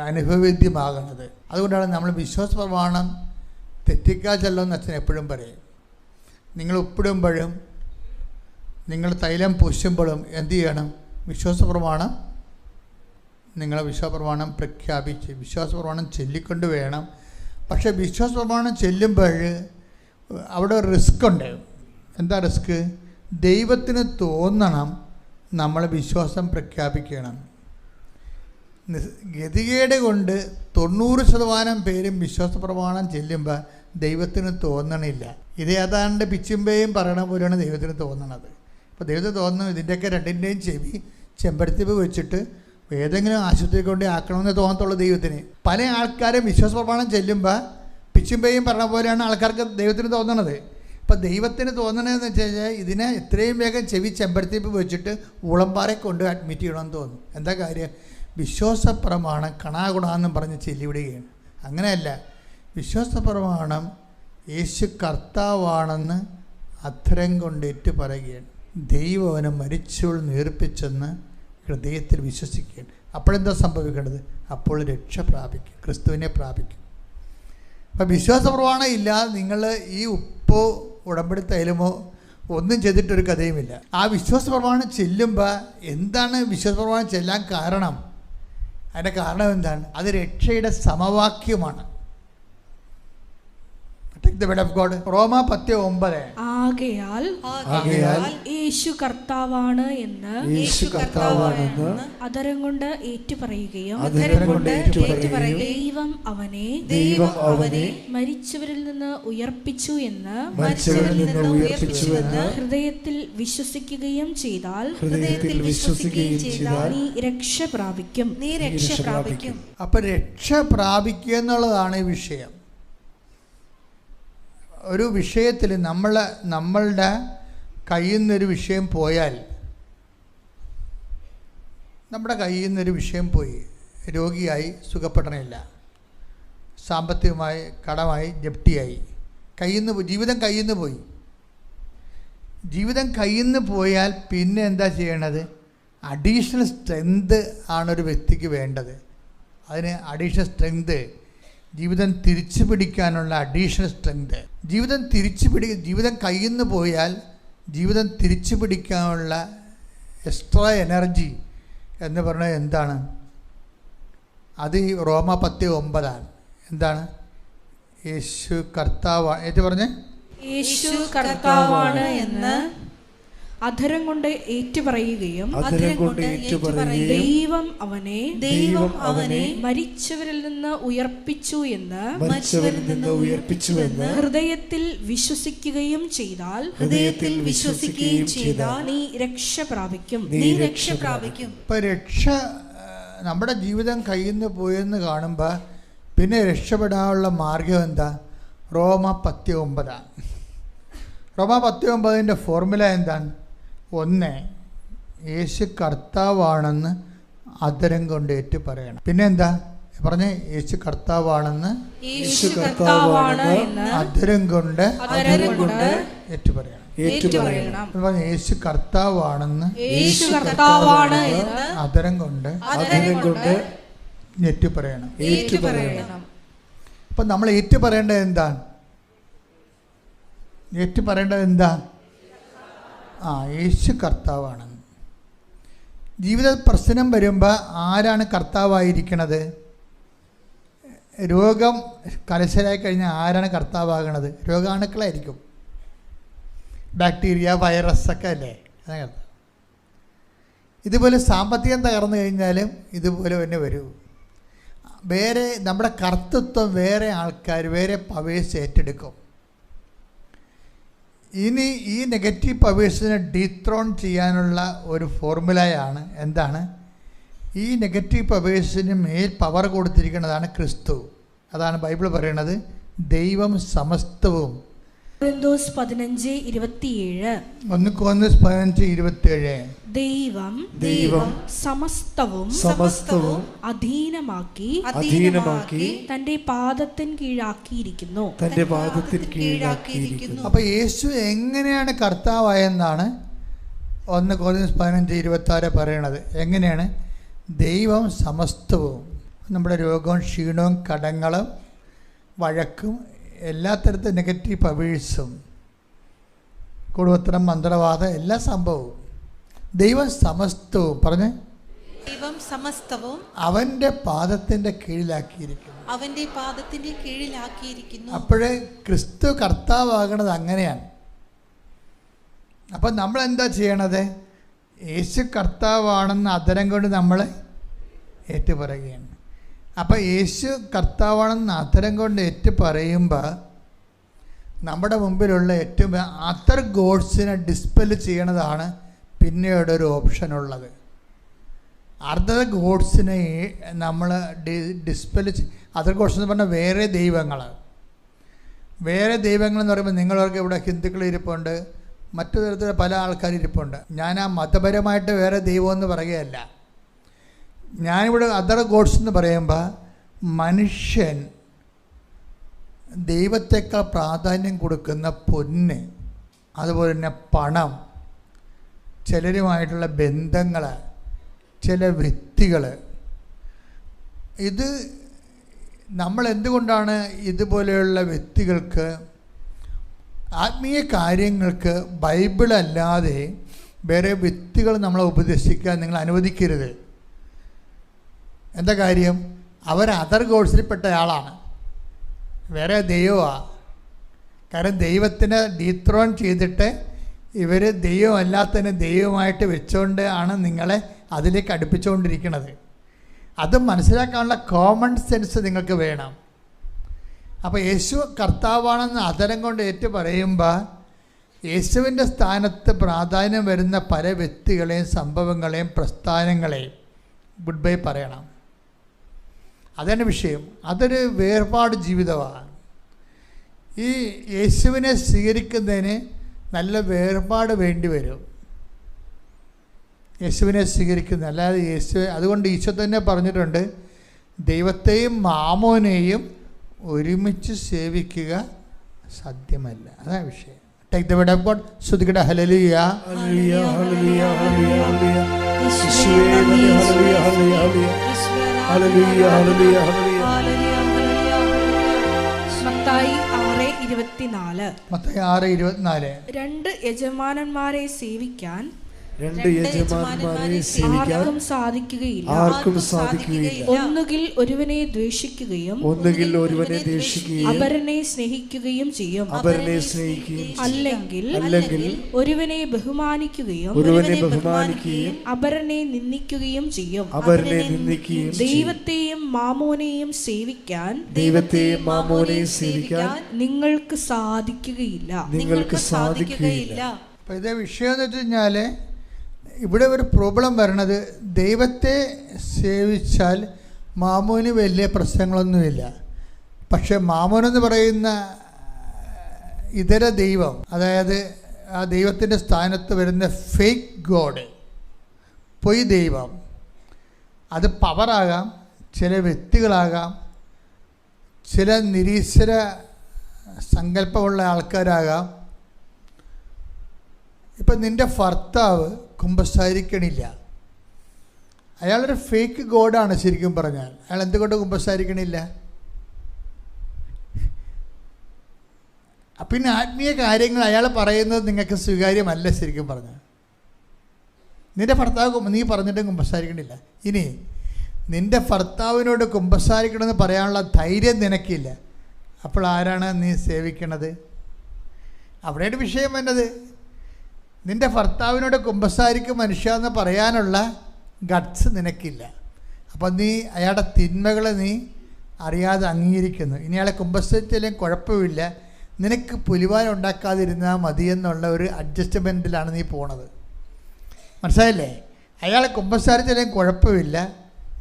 അനുഭവവേദ്യമാകുന്നത്. അതുകൊണ്ടാണ് നമ്മൾ വിശ്വാസ പ്രമാണം തെറ്റിക്കാച്ചല്ലോ അച്ഛൻ എപ്പോഴും പറയും. നിങ്ങൾ ഉപ്പിടുമ്പോഴും നിങ്ങൾ തൈലം പൂശുമ്പോഴും എന്തു ചെയ്യണം? വിശ്വാസപ്രമാണം പ്രഖ്യാപിച്ച് വിശ്വാസപ്രമാണം ചൊല്ലിക്കൊണ്ട് വേണം. പക്ഷേ വിശ്വാസപ്രമാണം ചെല്ലുമ്പോൾ അവിടെ റിസ്ക് ഉണ്ട്. എന്താ റിസ്ക്? ദൈവത്തിന് തോന്നണം നമ്മൾ വിശ്വാസം പ്രഖ്യാപിക്കണം. ഗതികേട് കൊണ്ട് 90% പേരും വിശ്വാസപ്രമാണം ചെല്ലുമ്പോൾ ദൈവത്തിന് തോന്നണില്ല. ഇത് ഏതാണ്ട് പിച്ചുമ്പയും പറയണ പോലെയാണ് ദൈവത്തിന് തോന്നണത്. അപ്പോൾ ദൈവത്തിന് തോന്നുന്നു ഇതിൻ്റെയൊക്കെ രണ്ടിൻ്റെയും ചെവി ചെമ്പരത്തിപ്പ് വെച്ചിട്ട് ഏതെങ്കിലും ആശുപത്രി കൊണ്ട് ആക്കണമെന്ന് തോന്നത്തുള്ളൂ ദൈവത്തിന്. പല ആൾക്കാരും വിശ്വാസപ്രമാണം ചെല്ലുമ്പോൾ പിച്ചുമ്പയും പറഞ്ഞ പോലെയാണ് ആൾക്കാർക്ക് ദൈവത്തിന് തോന്നണത്. അപ്പോൾ ദൈവത്തിന് തോന്നണതെന്ന് വെച്ച് കഴിഞ്ഞാൽ ഇതിനെ എത്രയും വേഗം ചെവി ചെമ്പരത്തിപ്പ് വെച്ചിട്ട് ഉളമ്പാറെ കൊണ്ട് അഡ്മിറ്റ് ചെയ്യണമെന്ന് തോന്നും. എന്താ കാര്യം? വിശ്വാസപ്രമാണം കണാകുണാന്നും പറഞ്ഞ് ചെല്ലിവിടുകയാണ്. അങ്ങനെയല്ല, വിശ്വാസപ്രമാണം യേശു കർത്താവാണെന്ന് അധരം കൊണ്ടേറ്റ് പറയുകയാണ്. ദൈവം അവനെ മരിച്ചവൾ നീർപ്പിച്ചെന്ന് ഹൃദയത്തിൽ വിശ്വസിക്കുകയാണ്. അപ്പോഴെന്താ സംഭവിക്കേണ്ടത്? അപ്പോൾ രക്ഷ പ്രാപിക്കും, ക്രിസ്തുവിനെ പ്രാപിക്കും. അപ്പം വിശ്വാസപ്രമാണം ഇല്ലാതെ നിങ്ങൾ ഈ ഉപ്പോ ഉടമ്പടി തൈലമോ ഒന്നും ചെയ്തിട്ടൊരു കഥയുമില്ല. ആ വിശ്വാസപ്രമാണം ചെല്ലുമ്പോൾ എന്താണ് വിശ്വാസപ്രമാണം ചെല്ലാൻ കാരണം? അതിൻ്റെ കാരണം എന്താണ്? അത് രക്ഷയുടെ സമവാക്യമാണ്. റോമ 10:9 ആകയാൽ യേശു കർത്താവാണ് എന്ന് അധരം കൊണ്ട് ഏറ്റുപറയുകയും ദൈവം അവനെ മരിച്ചവരിൽ നിന്ന് ഉയർപ്പിച്ചു എന്ന് ഹൃദയത്തിൽ വിശ്വസിക്കുകയും ചെയ്താൽ നീ രക്ഷ പ്രാപിക്കും. അപ്പൊ രക്ഷ പ്രാപിക്കുക എന്നുള്ളതാണ് ഈ വിഷയം. ഒരു വിഷയത്തിൽ നമ്മളുടെ കയ്യിൽ നിന്നൊരു വിഷയം പോയാൽ നമ്മുടെ കയ്യിൽ നിന്നൊരു വിഷയം പോയി, രോഗിയായി, സുഖപ്പെടണില്ല, സാമ്പത്തികമായി കടമായി, ജപ്തിയായി, ജീവിതം കയ്യിൽ നിന്ന് പോയി. ജീവിതം കയ്യിൽ നിന്ന് പോയാൽ പിന്നെ എന്താ ചെയ്യണത്? അഡീഷണൽ സ്ട്രെങ്ത് ആണൊരു വ്യക്തിക്ക് വേണ്ടത്. അതിന് അഡീഷണൽ സ്ട്രെങ്ത്, ജീവിതം തിരിച്ചു പിടിക്കാനുള്ള അഡീഷണൽ സ്ട്രെങ്ത്. ജീവിതം കയ്യിൽ നിന്ന് പോയാൽ ജീവിതം തിരിച്ചു പിടിക്കാനുള്ള എക്സ്ട്രാ എനർജി എന്ന് പറഞ്ഞാൽ എന്താണ്? അത് ഈ റോമ 10:9 എന്താണ്? യേശു കർത്താവാണ്. ഏറ്റു പറഞ്ഞേ, യേശു കർത്താവാണ് എന്ന് അധരം കൊണ്ട് ഏറ്റുപറയുകയും ദൈവം അവനെ മരിച്ചവരിൽ നിന്ന് ഉയർപ്പിച്ചു എന്ന് ഹൃദയത്തിൽ വിശ്വസിക്കുകയും ചെയ്താൽ നീ രക്ഷ പ്രാപിക്കും. ഇപ്പൊ രക്ഷ നമ്മുടെ ജീവിതം കയ്യിൽ നിന്ന് പോയെന്ന് കാണുമ്പോൾ പിന്നെ രക്ഷപ്പെടാനുള്ള മാർഗം എന്താ? റോമ 10:9. റോമ 10:9 ഫോർമുല എന്താണ്? 1, യേശു കർത്താവാണെന്ന് അധരം കൊണ്ട് ഏറ്റു പറയണം. പിന്നെ എന്താ പറഞ്ഞേ? യേശു കർത്താവാണെന്ന് അധരം കൊണ്ട് ഏറ്റു പറയണം. യേശു കർത്താവാണെന്ന് അധരം കൊണ്ട് ഏറ്റു പറയണം. അപ്പം നമ്മൾ ഏറ്റു പറയേണ്ടത് എന്താണ്? ഏറ്റു പറയേണ്ടത് എന്താ? യേശു കർത്താവാണെന്ന്. ജീവിത പ്രശ്നം വരുമ്പോൾ ആരാണ് കർത്താവായിരിക്കണത്? രോഗം കലശലായി കഴിഞ്ഞാൽ ആരാണ് കർത്താവാകണത്? രോഗാണുക്കളായിരിക്കും, ബാക്ടീരിയ, വൈറസൊക്കെ അല്ലേ? അതാണ്. ഇതുപോലെ സാമ്പത്തികം തകർന്നു കഴിഞ്ഞാലും ഇതുപോലെ തന്നെ വരൂ. വേറെ നമ്മുടെ കർത്തൃത്വം വേറെ ആൾക്കാർ, വേറെ പവേഴ്സ് ഏറ്റെടുക്കും. ഇനി ഈ നെഗറ്റീവ് പവേഴ്സിനെ ഡീത്രോൺ ചെയ്യാനുള്ള ഒരു ഫോർമുലയാണ് എന്താണ്? ഈ നെഗറ്റീവ് പവേഴ്സിന് മേൽ പവർ കൊടുത്തിരിക്കുന്നതാണ് ക്രിസ്തു. അതാണ് ബൈബിൾ പറയണത്, ദൈവം സമസ്തവും. 15:27 ദൈവം സമസ്തവും അധീനമാക്കി തന്റെ പാദത്തിന് കീഴാക്കിയിരിക്കുന്നു. അപ്പൊ യേശു എങ്ങനെയാണ് കർത്താവായെന്നാണ് 1 Corinthians 15:26 പറയണത്. എങ്ങനെയാണ്? ദൈവം സമസ്തവും, നമ്മുടെ രോഗവും ക്ഷീണവും കടങ്ങളും വഴക്കും എല്ലാ തരത്തിലും നെഗറ്റീവ് പവേഴ്സും, കുടുംബത്തിനും മന്ത്രവാദം, എല്ലാ സംഭവവും ദൈവം സമസ്തവും പറഞ്ഞ് ദൈവം സമസ്തവും അവൻ്റെ പാദത്തിൻ്റെ കീഴിലാക്കിയിരിക്കുന്നു. അപ്പോഴേ ക്രിസ്തു കർത്താവാകണത് അങ്ങനെയാണ്. അപ്പം നമ്മൾ എന്താ ചെയ്യണത്? യേശു കർത്താവാണെന്ന് അധരം കൊണ്ട് നമ്മൾ ഏറ്റുപറയുകയാണ്. അപ്പം യേശു കർത്താവാണെന്ന് അധരം കൊണ്ട് ഏറ്റുപറയുമ്പോൾ നമ്മുടെ മുമ്പിലുള്ള ഏറ്റവും അതർ ഗോഡ്സിനെ ഡിസ്പെൽ ചെയ്യണതാണ് പിന്നീടൊരു ഓപ്ഷനുള്ളത്. അതർ ഗോഡ്സിനെ നമ്മൾ ഡിസ്പെൽ അതർ ഗോഡ്സ് എന്ന് പറഞ്ഞാൽ വേറെ ദൈവങ്ങൾ എന്ന് പറയുമ്പോൾ നിങ്ങളവർക്ക് ഇവിടെ ഹിന്ദുക്കൾ ഇരിപ്പുണ്ട്, മറ്റു തരത്തിലുള്ള പല ആൾക്കാർ ഇരിപ്പുണ്ട്. ഞാൻ ആ മതപരമായിട്ട് വേറെ ദൈവമെന്ന് പറയുകയല്ല. ഞാനിവിടെ അതർ ഗോഡ്സ് എന്ന് പറയുമ്പോൾ മനുഷ്യൻ ദൈവത്തേക്കാൾ പ്രാധാന്യം കൊടുക്കുന്ന പൊന്ന്, അതുപോലെ തന്നെ പണം, ചിലരുമായിട്ടുള്ള ബന്ധങ്ങൾ, ചില വ്യക്തികൾ. ഇത് നമ്മൾ എന്തുകൊണ്ടാണ് ഇതുപോലെയുള്ള വ്യക്തികൾക്ക്, ആത്മീയ കാര്യങ്ങൾക്ക് ബൈബിളല്ലാതെ വേറെ വ്യക്തികൾ നമ്മളെ ഉപദേശിക്കാൻ നിങ്ങൾ അനുവദിക്കരുത്. എന്താ കാര്യം? അവർ അതർ ഗോഡ്സിൽപ്പെട്ട ആളാണ്, വേറെ ദൈവമാണ്. കാരണം ദൈവത്തിനെ ഡീത്രോൺ ചെയ്തിട്ട് ഇവർ ദൈവമല്ലാത്തതിനെ ദൈവമായിട്ട് വെച്ചുകൊണ്ട് ആണ് നിങ്ങളെ അതിലേക്ക് അടുപ്പിച്ചുകൊണ്ടിരിക്കുന്നത്. അത് മനസ്സിലാക്കാനുള്ള കോമൺ സെൻസ് നിങ്ങൾക്ക് വേണം. അപ്പോൾ യേശു കർത്താവാണെന്ന് അധരം കൊണ്ട് ഏറ്റു പറയുമ്പോൾ യേശുവിൻ്റെ സ്ഥാനത്ത് പ്രാധാന്യം വരുന്ന പല വ്യക്തികളെയും സംഭവങ്ങളെയും പ്രസ്ഥാനങ്ങളെയും ഗുഡ് ബൈ പറയണം. അതാണ് വിഷയം. അതൊരു വേർപാട് ജീവിതമാണ്. ഈ യേശുവിനെ സ്വീകരിക്കുന്നതിന് നല്ല വേർപാട് വേണ്ടി വരും. യേശുവിനെ സ്വീകരിക്കുന്നത്. അല്ലാതെ അതുകൊണ്ട് ഈശോ തന്നെ പറഞ്ഞിട്ടുണ്ട്, ദൈവത്തെയും മാമോനെയും ഒരുമിച്ച് സേവിക്കുക സാധ്യമല്ല. അതാണ് വിഷയം. Take the word of God. ശ്രുതിക്കട്ടെ ഹല്ലേലൂയ, ഹല്ലേലൂയ, ഹല്ലേലൂയ, ഹല്ലേലൂയ, ഹല്ലേലൂയ. യേശുവേ നന്ദി, ഹല്ലേലൂയ, ഹല്ലേലൂയ, ഹല്ലേലൂയ, ഹല്ലേലൂയ, ഹല്ലേലൂയ. മത്തായി 6:24. മത്തായി 6:24. രണ്ട് യജമാനന്മാരെ സേവിക്കാൻ രണ്ട് യജമാനന്മാരെ സേവിക്കാൻ ആർക്കും സാധിക്കുകയില്ല. ഒന്നുകിൽ ഒരുവനെ ദ്വേഷിക്കുകയും അപരനെ സ്നേഹിക്കുകയും ചെയ്യും. അല്ലെങ്കിൽ ഒരുവനെ ബഹുമാനിക്കുകയും അപരനെ നിന്ദിക്കുകയും ചെയ്യും. ദൈവത്തെയും മാമോനെയും സേവിക്കാൻ നിങ്ങൾക്ക് സാധിക്കുകയില്ല. അപ്പോൾ ഇതേ വിഷയം എന്ന് വെച്ച് കഴിഞ്ഞാൽ ഇവിടെ ഒരു പ്രോബ്ലം വരണത്, ദൈവത്തെ സേവിച്ചാൽ മാമോന് വലിയ പ്രശ്നങ്ങളൊന്നുമില്ല. പക്ഷെ മാമോനെന്ന് പറയുന്ന ഇതര ദൈവം, അതായത് ആ ദൈവത്തിൻ്റെ സ്ഥാനത്ത് വരുന്ന ഫേക്ക് ഗോഡ്, പൊയ് ദൈവം, അത് പവറാകാം, ചില വ്യക്തികളാകാം, ചില നിരീശ്വര സങ്കല്പമുള്ള ആൾക്കാരാകാം. ഇപ്പം നിൻ്റെ ഭർത്താവ് കുമ്പസാരിക്കണില്ല, അയാളൊരു ഫേക്ക് ഗോഡാണ് ശരിക്കും പറഞ്ഞാൽ. അയാൾ എന്തുകൊണ്ട് കുമ്പസാരിക്കണില്ല? പിന്നെ ആത്മീയ കാര്യങ്ങൾ അയാൾ പറയുന്നത് നിങ്ങൾക്ക് സ്വീകാര്യമല്ല ശരിക്കും പറഞ്ഞാൽ. നിൻ്റെ ഭർത്താവ് നീ പറഞ്ഞിട്ടും കുമ്പസാരിക്കണില്ല. ഇനി നിൻ്റെ ഭർത്താവിനോട് കുമ്പസാരിക്കണമെന്ന് പറയാനുള്ള ധൈര്യം നിനക്കില്ല. അപ്പോൾ ആരാണ് നീ സേവിക്കണത്? അവിടെയാണ് വിഷയം വന്നത്. നിൻ്റെ ഭർത്താവിനോട് കുമ്പസാരിക്കും മനുഷ്യ എന്ന് പറയാനുള്ള ഗട്ട്സ് നിനക്കില്ല. അപ്പം നീ അയാളുടെ തിന്മകളെ നീ അറിയാതെ അംഗീകരിക്കുന്നു. ഇനി അയാളെ കുമ്പസാരിച്ചാലും കുഴപ്പമില്ല, നിനക്ക് പുലിവാൻ ഉണ്ടാക്കാതിരുന്നാൽ മതിയെന്നുള്ള ഒരു അഡ്ജസ്റ്റ്മെൻറ്റിലാണ് നീ പോണത്. മനസ്സിലായില്ലേ? അയാളെ കുമ്പസാരിച്ചാലും കുഴപ്പമില്ല,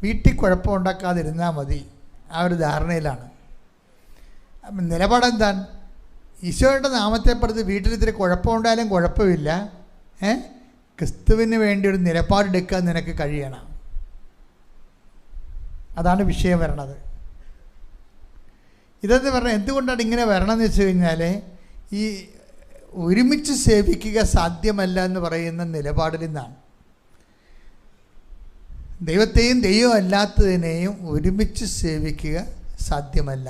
വീട്ടിൽ കുഴപ്പം ഉണ്ടാക്കാതിരുന്നാൽ മതി, ആ ഒരു ധാരണയിലാണ്. അപ്പം നിലപാടെന്താണ്? ഈശോയുടെ നാമത്തെ പ്രതി വീട്ടിൽ ഇത്തിരി കുഴപ്പമുണ്ടായാലും കുഴപ്പമില്ല, ക്രിസ്തുവിന് വേണ്ടി ഒരു നിലപാടെടുക്കാൻ നിനക്ക് കഴിയണം. അതാണ് വിഷയം വരണത്. ഇതെന്ന് പറഞ്ഞാൽ എന്തുകൊണ്ടാണ് ഇങ്ങനെ വരണമെന്ന് വെച്ച് കഴിഞ്ഞാൽ, ഈ ഒരുമിച്ച് സേവിക്കുക സാധ്യമല്ല എന്ന് പറയുന്ന നിലപാടിൽ നിന്നാണ്. ദൈവത്തെയും ദൈവം അല്ലാത്തതിനെയും ഒരുമിച്ച് സേവിക്കുക സാധ്യമല്ല.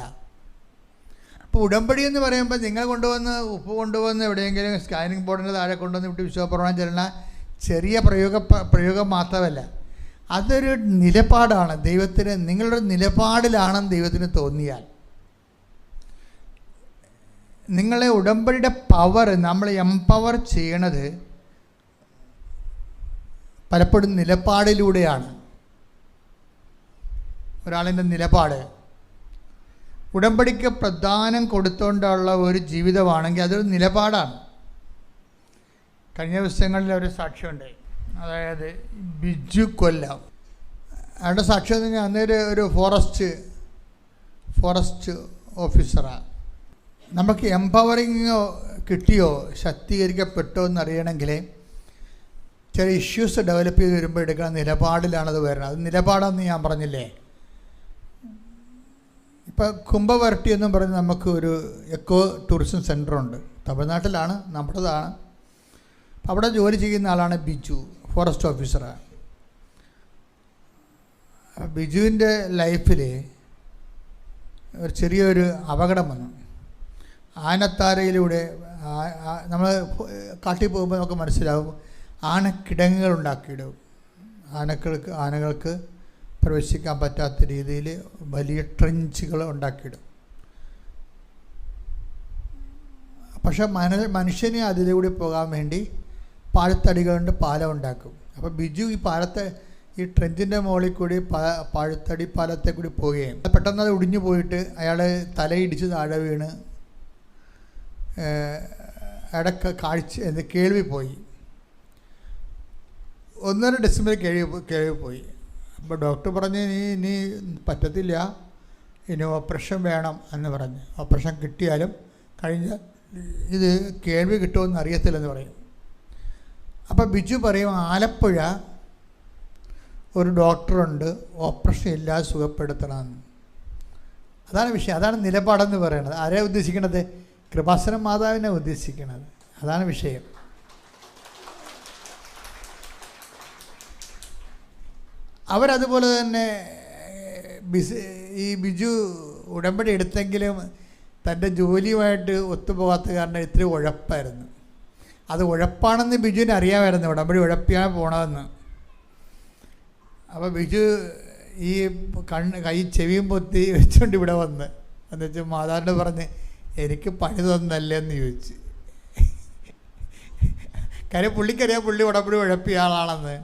അപ്പോൾ ഉടമ്പടി എന്ന് പറയുമ്പോൾ നിങ്ങൾ കൊണ്ടുവന്ന് ഉപ്പ് കൊണ്ടുവന്ന് എവിടെയെങ്കിലും സ്കാനിങ് ബോർഡിൻ്റെ താഴെ കൊണ്ടുവന്ന് വിട്ട് വിശ്വാസപ്രമാണം ചെല്ലണ ചെറിയ പ്രയോഗം മാത്രമല്ല, അതൊരു നിലപാടാണ്. ദൈവത്തിന് നിങ്ങളുടെ നിലപാടിലാണെന്ന് ദൈവത്തിന് തോന്നിയാൽ, നിങ്ങളെ ഉടമ്പടിയുടെ പവർ നമ്മൾ എംപവർ ചെയ്യണത് പലപ്പോഴും നിലപാടിലൂടെയാണ്. ഒരാളിൻ്റെ നിലപാട് ഉടമ്പടിക്ക് പ്രധാനം കൊടുത്തുകൊണ്ടുള്ള ഒരു ജീവിതമാണെങ്കിൽ അതൊരു നിലപാടാണ്. കഴിഞ്ഞ ദിവസങ്ങളിൽ ഒരു സാക്ഷ്യമുണ്ട്, അതായത് ബിജു കൊല്ലം. അയാളുടെ സാക്ഷ്യം എന്ന് പറഞ്ഞാൽ അന്നേരം ഒരു ഫോറസ്റ്റ് ഓഫീസറാണ്. നമുക്ക് എംപവറിങ്ങോ കിട്ടിയോ ശാക്തീകരിക്കപ്പെട്ടോ എന്നറിയണമെങ്കിൽ ചില ഇഷ്യൂസ് ഡെവലപ്പ് ചെയ്ത് വരുമ്പോൾ എടുക്കുന്ന നിലപാടിലാണത് വരുന്നത്. അത് നിലപാടാണെന്ന് ഞാൻ പറഞ്ഞില്ലേ. ഇപ്പോൾ കുംഭവരട്ടി എന്നും പറഞ്ഞ് നമുക്ക് ഒരു എക്കോ ടൂറിസം സെൻ്ററുണ്ട്, തമിഴ്നാട്ടിലാണ്, നമ്മുടേതാണ്. അവിടെ ജോലി ചെയ്യുന്ന ആളാണ് ബിജു, ഫോറസ്റ്റ് ഓഫീസറാണ്. ബിജുവിൻ്റെ ലൈഫിൽ ഒരു ചെറിയൊരു അപകടം വന്നു. ആനത്താരയിലൂടെ നമ്മൾ കാട്ടിൽ പോകുമ്പോൾ നമുക്ക് മനസ്സിലാവും, ആനക്കിടങ്ങുകൾ ഉണ്ടാക്കിയിടും. ആനകൾക്ക് പ്രവേശിക്കാൻ പറ്റാത്ത രീതിയിൽ വലിയ ട്രെഞ്ചുകൾ ഉണ്ടാക്കിയിടും. പക്ഷെ മനുഷ്യനെ അതിലൂടെ പോകാൻ വേണ്ടി പാഴത്തടികൾ കൊണ്ട് പാലം ഉണ്ടാക്കും. അപ്പോൾ ബിജു ഈ ട്രെഞ്ചിൻ്റെ മുകളിൽ കൂടി പാഴത്തടി പാലത്തെ കൂടി പോവുകയും പെട്ടെന്ന് അത് ഒടിഞ്ഞു പോയിട്ട് അയാൾ തലയിടിച്ച് താഴെ വീണ് അയാളുടെ കേൾവി പോയി. 1.5 ഡെസിബൽ കേൾവി പോയി. അപ്പോൾ ഡോക്ടർ പറഞ്ഞ് ഇനി പറ്റത്തില്ല, ഇനി ഓപ്പറേഷൻ വേണം എന്ന് പറഞ്ഞ്. ഓപ്പറേഷൻ കിട്ടിയാലും ഇത് കേൾവി കിട്ടുമെന്ന് അറിയത്തില്ലെന്ന് പറയും. അപ്പോൾ ബിജു പറയും, ആലപ്പുഴ ഒരു ഡോക്ടറുണ്ട്, ഓപ്പറേഷൻ ഇല്ലാതെ സുഖപ്പെടുത്തണമെന്ന്. അതാണ് വിഷയം, അതാണ് നിലപാടെന്ന് പറയുന്നത്. ആരെയാണ് ഉദ്ദേശിക്കണത്? കൃപാസന മാതാവിനെ ഉദ്ദേശിക്കുന്നത്. അതാണ് വിഷയം. അവരതുപോലെ തന്നെ ഈ ബിജു ഉടമ്പടി എടുത്തെങ്കിലും തൻ്റെ ജോലിയുമായിട്ട് ഒത്തുപോകാത്ത കാരണം ഇത്തിരി ഉഴപ്പായിരുന്നു. അത് ഉഴപ്പാണെന്ന് ബിജുവിന് അറിയാമായിരുന്നു, ഉടമ്പടി ഉഴപ്പിയാണ് പോണതെന്ന്. അപ്പോൾ ബിജു ഈ കൈ ചെവിയും പൊത്തി വെച്ചുകൊണ്ട് ഇവിടെ വന്ന് എന്നുവെച്ചാൽ മാതാവിനോട് പറഞ്ഞ് എനിക്ക് പണി തന്നല്ലേ എന്ന് ചോദിച്ച്. കാര്യം പുള്ളിക്കറിയാം പുള്ളി ഉടമ്പടി ഉഴപ്പിയ ആളാണെന്ന്.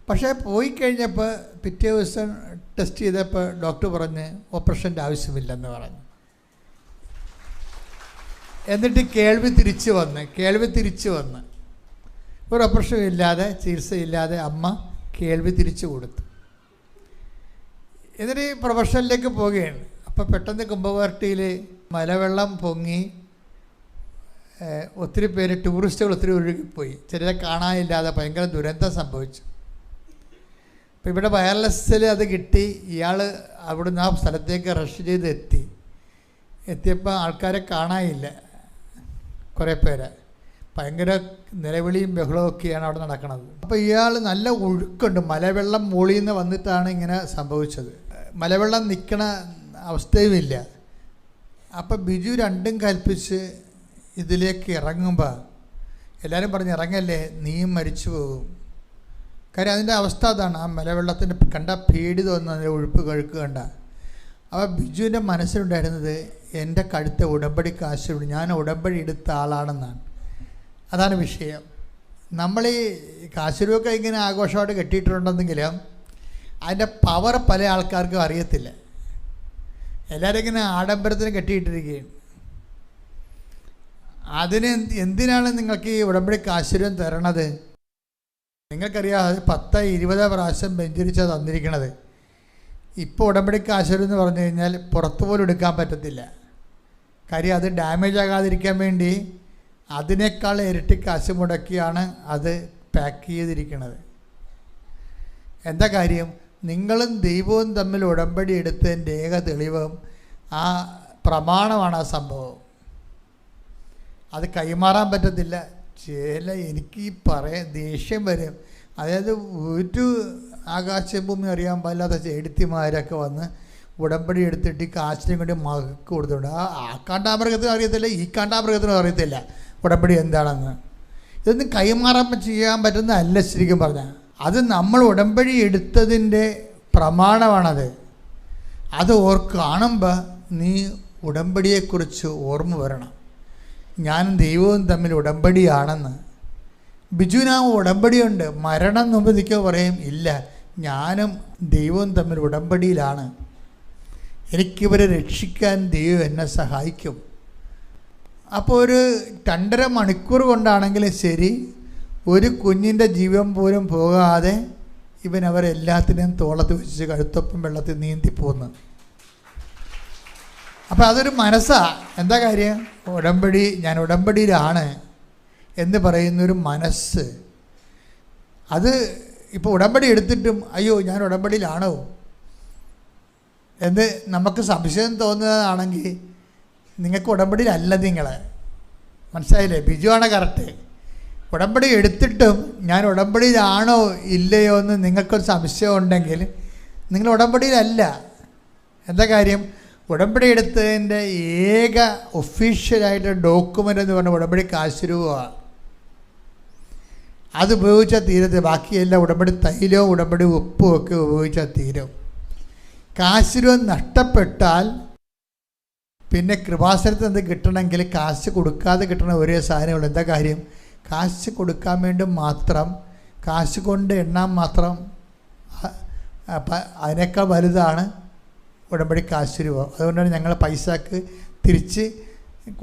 പക്ഷേ പോയി കഴിഞ്ഞപ്പോൾ പിറ്റേ ദിവസം ടെസ്റ്റ് ചെയ്തപ്പോൾ ഡോക്ടർ പറഞ്ഞ് ഓപ്പറേഷൻ്റെ ആവശ്യമില്ലെന്ന് പറഞ്ഞു. എന്നിട്ട് കേൾവി തിരിച്ചു വന്ന് ഒരു ഓപ്പറേഷൻ ഇല്ലാതെ, ചികിത്സയില്ലാതെ അമ്മ കേൾവി തിരിച്ചു കൊടുത്തു. എന്നിട്ട് ഈ പ്രൊഫഷനിലേക്ക് പോവുകയാണ്. അപ്പോൾ പെട്ടെന്ന് കുംഭവാർട്ടിയിൽ മലവെള്ളം പൊങ്ങി ഒത്തിരി പേര്, ടൂറിസ്റ്റുകൾ ഒത്തിരി ഒഴുകിപ്പോയി. ചിലരെ കാണാനില്ലാതെ ഭയങ്കര ദുരന്തം സംഭവിച്ചു. അപ്പോൾ ഇവിടെ വയർലെസ്സിൽ അത് കിട്ടി. ഇയാൾ അവിടുന്ന് ആ സ്ഥലത്തേക്ക് റഷ് ചെയ്ത് എത്തിയപ്പോൾ ആൾക്കാരെ കാണാനില്ല, കുറേ പേരെ. ഭയങ്കര നിലവിളിയും ബഹളവും ഒക്കെയാണ് അവിടെ നടക്കുന്നത്. അപ്പോൾ ഇയാൾ നല്ല ഒഴുക്കുണ്ട്, മലവെള്ളം മുകളിൽ നിന്ന് വന്നിട്ടാണ് ഇങ്ങനെ സംഭവിച്ചത്. മലവെള്ളം നിൽക്കണ അവസ്ഥയുമില്ല. അപ്പോൾ ബിജു രണ്ടും കൽപ്പിച്ച് ഇതിലേക്ക് ഇറങ്ങുമ്പോൾ എല്ലാവരും പറഞ്ഞ് ഇറങ്ങല്ലേ, നീയും മരിച്ചു പോകും. കാര്യം അതിൻ്റെ അവസ്ഥ അതാണ്. ആ മലവെള്ളത്തിൻ്റെ കണ്ട പേടി തോന്നുന്നത്, ഒഴുപ്പ് കഴുക്ക് കണ്ട. അപ്പോൾ ബിജുവിൻ്റെ മനസ്സിലുണ്ടായിരുന്നത് എൻ്റെ കഴുത്തെ ഉടമ്പടി കാശുണ്ട്, ഞാൻ ഉടമ്പടി എടുത്ത ആളാണെന്നാണ്. അതാണ് വിഷയം. നമ്മൾ ഈ കാശുരൂപൊക്കെ ഇങ്ങനെ ആഘോഷമായിട്ട് കെട്ടിയിട്ടുണ്ടെന്നെങ്കിലും അതിൻ്റെ പവർ പല ആൾക്കാർക്കും അറിയത്തില്ല. എല്ലാവരും ഇങ്ങനെ ആഡംബരത്തിന് കെട്ടിയിട്ടിരിക്കുകയാണ്. അതിന് എന്തിനാണ് നിങ്ങൾക്ക് ഈ ഉടമ്പടി കാശുരൂപം തരണത്? നിങ്ങൾക്കറിയാം, അത് 10-20 പ്രാവശ്യം ബെഞ്ചരിച്ചാണ് തന്നിരിക്കണത്. ഇപ്പോൾ ഉടമ്പടി കാശുരൂപം എന്ന് പറഞ്ഞു കഴിഞ്ഞാൽ പുറത്തു പോലും എടുക്കാൻ പറ്റത്തില്ല. കാര്യം അത് ഡാമേജ് ആകാതിരിക്കാൻ വേണ്ടി അതിനേക്കാൾ ഇരട്ടി കാശ് മുടക്കിയാണ് അത് പാക്ക് ചെയ്തിരിക്കുന്നത്. എന്താ കാര്യം? നിങ്ങളും ദൈവവും തമ്മിൽ ഉടമ്പടി എടുത്തതിൻ്റെ ഏക തെളിവും ആ പ്രമാണമാണ് ആ സംഭവം. അത് കൈമാറാൻ പറ്റത്തില്ല. എനിക്ക് ഈ ദേഷ്യം വരും. അതായത് ഒരു ആകാശഭൂമി അറിയാൻ പാടില്ലാത്ത ചേടുത്തിമാരൊക്കെ വന്ന് ഉടമ്പടി എടുത്തിട്ട് ഈ കാശിനെ കൊണ്ട് മകൾക്ക് കൊടുത്തിട്ടുണ്ട്. ആ കാണ്ടാമൃഗത്തിനും അറിയത്തില്ല, ഈ കാണ്ടാമൃഗത്തിനും അറിയത്തില്ല ഉടമ്പടി എന്താണെന്ന്. ഇതൊന്നും കൈമാറാൻ ചെയ്യാൻ പറ്റുന്നതല്ല ശരിക്കും പറഞ്ഞാൽ. അത് നമ്മൾ ഉടമ്പടി എടുത്തതിൻ്റെ പ്രമാണമാണത്. അത് കാണുമ്പോൾ നീ ഉടമ്പടിയെക്കുറിച്ച് ഓർമ്മ വരണം. ഞാനും ദൈവവും തമ്മിൽ ഉടമ്പടിയാണെന്ന്. ബിജുവിന് ആ ഉടമ്പടിയുണ്ട്. മരണം മുമ്പ് പറയും, ഇല്ല, ഞാനും ദൈവവും തമ്മിൽ ഉടമ്പടിയിലാണ്. എനിക്കിവരെ രക്ഷിക്കാൻ ദൈവം എന്നെ സഹായിക്കും. അപ്പോൾ ഒരു 2.5 മണിക്കൂർ കൊണ്ടാണെങ്കിലും ശരി, ഒരു കുഞ്ഞിൻ്റെ ജീവൻ പോലും പോകാതെ ഇവൻ അവരെല്ലാത്തിനെയും തോളത്ത് വെച്ച് കഴുത്തൊപ്പം വെള്ളത്തിൽ നീന്തിപ്പോന്ന്. അപ്പോൾ അതൊരു മനസ്സാണ്. എന്താ കാര്യം? ഉടമ്പടി, ഞാൻ ഉടമ്പടിയിലാണ് എന്ന് പറയുന്നൊരു മനസ്സ്. അത് ഇപ്പോൾ ഉടമ്പടി എടുത്തിട്ടും അയ്യോ ഞാൻ ഉടമ്പടിയിലാണോ എന്ന് നമുക്ക് സംശയം തോന്നുന്നതാണെങ്കിൽ നിങ്ങൾക്ക് ഉടമ്പടിയിലല്ല. നിങ്ങൾ മനസ്സിലായില്ലേ? ബിജുവാണ് കറക്റ്റ്. ഉടമ്പടി എടുത്തിട്ടും ഞാൻ ഉടമ്പടിയിലാണോ ഇല്ലയോ എന്ന് നിങ്ങൾക്കൊരു സംശയം ഉണ്ടെങ്കിൽ നിങ്ങൾ ഉടമ്പടിയിലല്ല. എന്താ കാര്യം? ഉടമ്പടി എടുത്തതിൻ്റെ ഏക ഒഫീഷ്യലായിട്ട് ഡോക്യുമെൻ്റ് എന്ന് പറഞ്ഞാൽ ഉടമ്പടി കാശുരൂപമാണ്. അത് ഉപയോഗിച്ചാൽ തീരത്ത്. ബാക്കിയെല്ലാം ഉടമ്പടി തൈലവും ഉടമ്പടി ഉപ്പും ഒക്കെ ഉപയോഗിച്ചാൽ തീരും. കാശുരൂപം നഷ്ടപ്പെട്ടാൽ പിന്നെ കൃപാസനത്തിൽ നിന്ന് കിട്ടണമെങ്കിൽ കാശ് കൊടുക്കാതെ കിട്ടണ ഒരേ സാധനമുള്ളൂ. എന്താ കാര്യം? കാശ് കൊടുക്കാൻ വേണ്ടി മാത്രം, കാശ് കൊണ്ട് എണ്ണാൻ മാത്രം അതിനേക്കാൾ വലുതാണ് ഉടമ്പടി കാശുരൂപം. അതുകൊണ്ടാണ് ഞങ്ങൾ പൈസക്ക് തിരിച്ച്,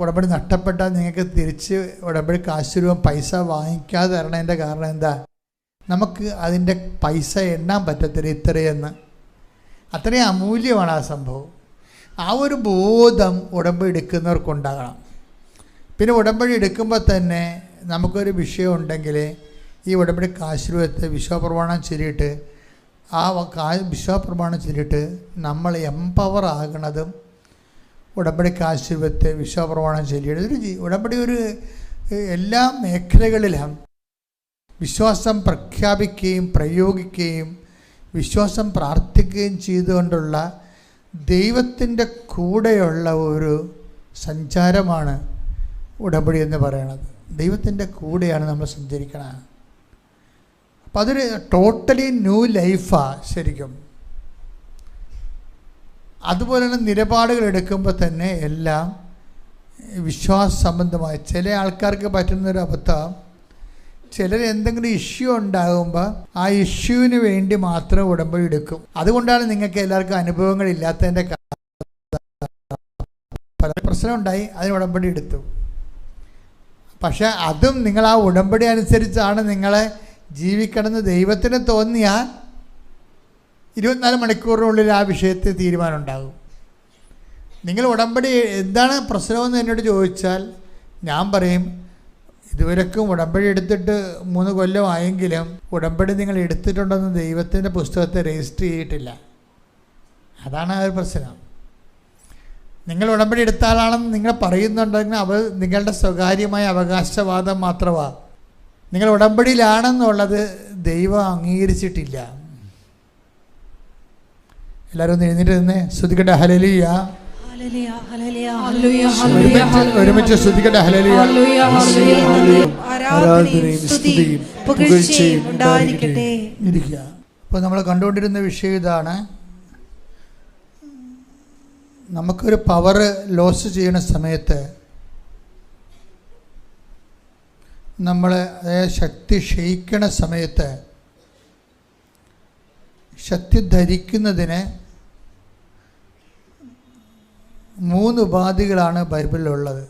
ഉടമ്പടി നഷ്ടപ്പെട്ടാൽ നിങ്ങൾക്ക് തിരിച്ച് ഉടമ്പടി കാശുരൂപം പൈസ വാങ്ങിക്കാതെ തരണതിൻ്റെ കാരണം എന്താ? നമുക്ക് അതിൻ്റെ പൈസ എണ്ണാൻ പറ്റത്തില്ല ഇത്രയെന്ന്. അത്രയും അമൂല്യമാണ് ആ സംഭവം. ആ ഒരു ബോധം ഉടമ്പടി എടുക്കുന്നവർക്കുണ്ടാകണം. പിന്നെ ഉടമ്പടി എടുക്കുമ്പോൾ തന്നെ നമുക്കൊരു വിഷയം ഉണ്ടെങ്കിൽ ഈ ഉടമ്പടി കാശുരൂപത്തെ വിശ്വപ്രമാണം ചൊല്ലിയിട്ട് വിശ്വപ്രമാണം ചൊല്ലിയിട്ട് നമ്മൾ എംപവർ ആകണതും ഉടമ്പടി കാശുരൂപത്തെ വിശ്വപ്രമാണം ചൊല്ലിയിട്ട് ഉടമ്പടി ഒരു എല്ലാ മേഖലകളിലും വിശ്വാസം പ്രഖ്യാപിക്കുകയും പ്രയോഗിക്കുകയും വിശ്വാസം പ്രാർത്ഥിക്കുകയും ചെയ്തുകൊണ്ടുള്ള ദൈവത്തിൻ്റെ കൂടെയുള്ള ഒരു സഞ്ചാരമാണ് ഉടമ്പടി എന്ന് പറയുന്നത്. ദൈവത്തിൻ്റെ കൂടെയാണ് നമ്മൾ സഞ്ചരിക്കണം. അപ്പം അതൊരു ടോട്ടലി ന്യൂ ലൈഫാണ് ശരിക്കും. അതുപോലെ തന്നെ നിലപാടുകൾ എടുക്കുമ്പോൾ തന്നെ എല്ലാം വിശ്വാസ സംബന്ധമായി. ചില ആൾക്കാർക്ക് പറ്റുന്നൊരു അബദ്ധം, ചിലർ എന്തെങ്കിലും ഇഷ്യൂ ഉണ്ടാകുമ്പോൾ ആ ഇഷ്യൂവിന് വേണ്ടി മാത്രം ഉടമ്പടി എടുക്കും. അതുകൊണ്ടാണ് നിങ്ങൾക്ക് എല്ലാവർക്കും അനുഭവങ്ങളില്ലാത്തതിൻ്റെ പല പ്രശ്നമുണ്ടായി, അതിന് ഉടമ്പടി എടുത്തു. പക്ഷെ അതും നിങ്ങൾ ആ ഉടമ്പടി അനുസരിച്ചാണ് നിങ്ങളെ ജീവിക്കണമെന്ന് ദൈവത്തിന് തോന്നിയാൽ 24 മണിക്കൂറിനുള്ളിൽ ആ വിഷയത്തിൽ തീരുമാനം ഉണ്ടാകും. നിങ്ങൾ ഉടമ്പടി എന്താണ് പ്രശ്നമെന്ന് എന്നോട് ചോദിച്ചാൽ ഞാൻ പറയും, ഇതുവരെക്കും ഉടമ്പടി എടുത്തിട്ട് 3 കൊല്ലം ആയെങ്കിലും ഉടമ്പടി നിങ്ങൾ എടുത്തിട്ടുണ്ടെന്ന് ദൈവത്തിൻ്റെ പുസ്തകത്തെ രജിസ്റ്റർ ചെയ്തിട്ടില്ല. അതാണ് ആ ഒരു പ്രശ്നം. നിങ്ങൾ ഉടമ്പടി എടുത്ത ആളാണെന്ന് നിങ്ങൾ പറയുന്നുണ്ടെങ്കിൽ അത് നിങ്ങളുടെ സ്വകാര്യമായ അവകാശവാദം മാത്രമാണ്. നിങ്ങൾ ഉടമ്പടിയിലാണെന്നുള്ളത് ദൈവം അംഗീകരിച്ചിട്ടില്ല. എല്ലാവരും ഒന്ന് എഴുന്നേറ്റ് നിന്ന് സ്തുതിക്കട്ടെ ഹല്ലേലൂയ. ഒരുമിച്ച് സ്തുതിക്കട്ടെ ഹല്ലേലൂയ. ഇരിക്കുക. അപ്പോൾ നമ്മൾ കണ്ടുകൊണ്ടിരുന്ന വിഷയം ഇതാണ്. നമുക്കൊരു പവർ ലോസ് ചെയ്യുന്ന സമയത്ത് നമ്മൾ ശക്തി ക്ഷയിക്കണ സമയത്ത് ശക്തി ധരിക്കുന്നതിന് 3 ഉപാധികളാണ് ബൈബിളിലുള്ളത്.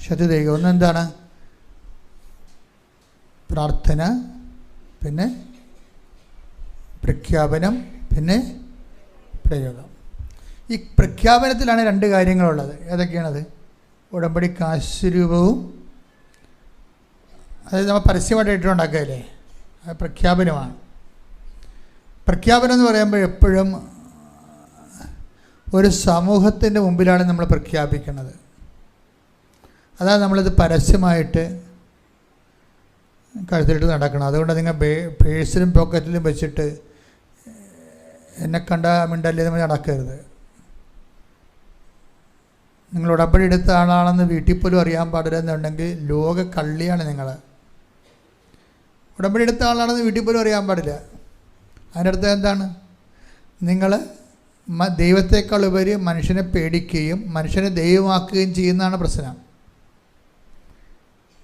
ശക്തി ധരിക്കുക. ഒന്നെന്താണ്? പ്രാർത്ഥന, പിന്നെ പ്രഖ്യാപനം, പിന്നെ പ്രയോഗം. ഈ പ്രഖ്യാപനത്തിലാണ് 2 കാര്യങ്ങളുള്ളത്. ഏതൊക്കെയാണത്? ഉടമ്പടി കാശുരൂപവും, അതായത് നമ്മൾ പരസ്യമായിട്ട് ഇട്ടുണ്ടാക്കുകയല്ലേ, അത് പ്രഖ്യാപനമാണ്. പ്രഖ്യാപനം എന്ന് പറയുമ്പോൾ എപ്പോഴും ഒരു സമൂഹത്തിൻ്റെ മുമ്പിലാണ് നമ്മൾ പ്രഖ്യാപിക്കുന്നത്. അതാണ് നമ്മളിത് പരസ്യമായിട്ട് കഴുത്തിലിട്ട് നടക്കണം. അതുകൊണ്ട് നിങ്ങൾ പേഴ്സിലും പോക്കറ്റിലും വെച്ചിട്ട് എന്നെ കണ്ട മിണ്ടല്ലേ നമ്മൾ നടക്കരുത്. നിങ്ങൾ ഉടമ്പടി എടുത്ത ആളാണെന്ന് വീട്ടിൽ പോലും അറിയാൻ പാടില്ല എന്നുണ്ടെങ്കിൽ ലോക കള്ളിയാണ് നിങ്ങൾ. ഉടമ്പടി എടുത്ത ആളാണെന്ന് വീട്ടിൽ പോലും അറിയാൻ പാടില്ല. അതിൻ്റെ അടുത്ത് എന്താണ്? നിങ്ങൾ ദൈവത്തെക്കാൾ ഉപരി മനുഷ്യനെ പേടിക്കുകയും മനുഷ്യനെ ദൈവമാക്കുകയും ചെയ്യുന്നതാണ് പ്രശ്നം.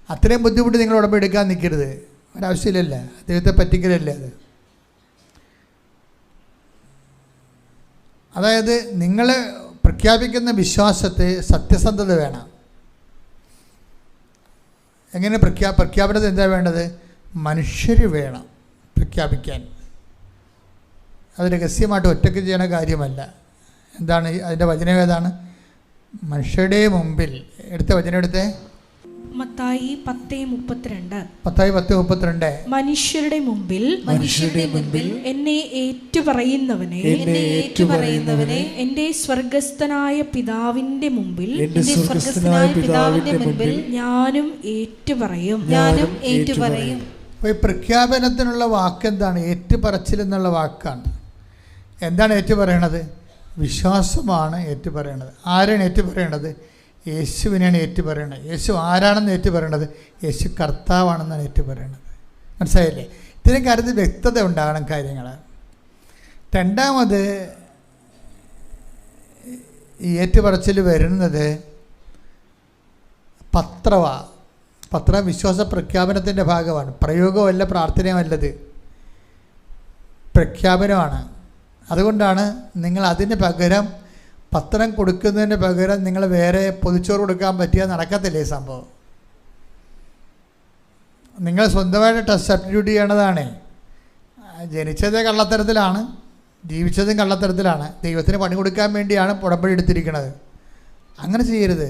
അത്രയും ബുദ്ധിമുട്ട് നിങ്ങൾ ഉടമ്പടി എടുക്കാൻ നിൽക്കരുത്. ഒരാവശ്യമില്ലല്ല. ദൈവത്തെ പറ്റിക്കലല്ലേ അത്. അതായത് നിങ്ങൾ പ്രഖ്യാപിക്കുന്ന വിശ്വാസത്തെ സത്യസന്ധത വേണം. എങ്ങനെ പ്രഖ്യാപനത്തിൽ എന്താ വേണ്ടത്? മനുഷ്യർ വേണം പ്രഖ്യാപിക്കാൻ. അത് രഹസ്യമായിട്ട് ഒറ്റയ്ക്ക് ചെയ്യുന്ന കാര്യമല്ല. എന്താണ് അതിൻ്റെ വചനം? ഏതാണ്? മനുഷ്യരുടെ മുമ്പിൽ. എടുത്ത വചനം എടുത്തേ. മത്തായി 10:32. മനുഷ്യരുടെ മുമ്പിൽ എന്നെ ഏറ്റുപറയുന്നവനെ എന്റെ സ്വർഗസ്ഥനായ പിതാവിന്റെ മുമ്പിൽ ഞാനും ഏറ്റുപറയും. ഈ പ്രഖ്യാപനത്തിനുള്ള വാക്ക് എന്താണ്? ഏറ്റുപറച്ചിൽ എന്നുള്ള വാക്കാണ്. എന്താണ് ഏറ്റുപറയണത്? വിശ്വാസമാണ് ഏറ്റുപറയണത്. ആരാണ് ഏറ്റുപറയണത്? യേശുവിനെയാണ് ഏറ്റുപറയണത്. യേശു ആരാണെന്ന് ഏറ്റുപറയണത്? യേശു കർത്താവാണെന്നാണ് ഏറ്റുപറയണത്. മനസ്സിലായില്ലേ? ഇത്തരം കാര്യത്തിൽ വ്യക്തത ഉണ്ടാകണം കാര്യങ്ങൾ. രണ്ടാമത് ഈ ഏറ്റുപറച്ചിൽ വരുന്നത് പത്ര വിശ്വാസ പ്രഖ്യാപനത്തിൻ്റെ ഭാഗമാണ്. പ്രയോഗമല്ല, പ്രാർത്ഥനയുമല്ലത്, പ്രഖ്യാപനമാണ്. അതുകൊണ്ടാണ് നിങ്ങൾ അതിന് പകരം പത്രം കൊടുക്കുന്നതിന് പകരം നിങ്ങൾ വേറെ പൊതിച്ചോറ് കൊടുക്കാൻ പറ്റിയാൽ നടക്കത്തില്ലേ സംഭവം. നിങ്ങൾ സ്വന്തമായിട്ട് ടെസ്റ്റ് സബ്സ്റ്റിറ്റ്യൂട്ട് ചെയ്യണതാണ്. ജനിച്ചത് കള്ളത്തരത്തിലാണ്, ജീവിച്ചതും കള്ളത്തരത്തിലാണ്. ദൈവത്തിന് പണി കൊടുക്കാൻ വേണ്ടിയാണ് ഉടമ്പടി എടുത്തിരിക്കുന്നത്. അങ്ങനെ ചെയ്യരുത്.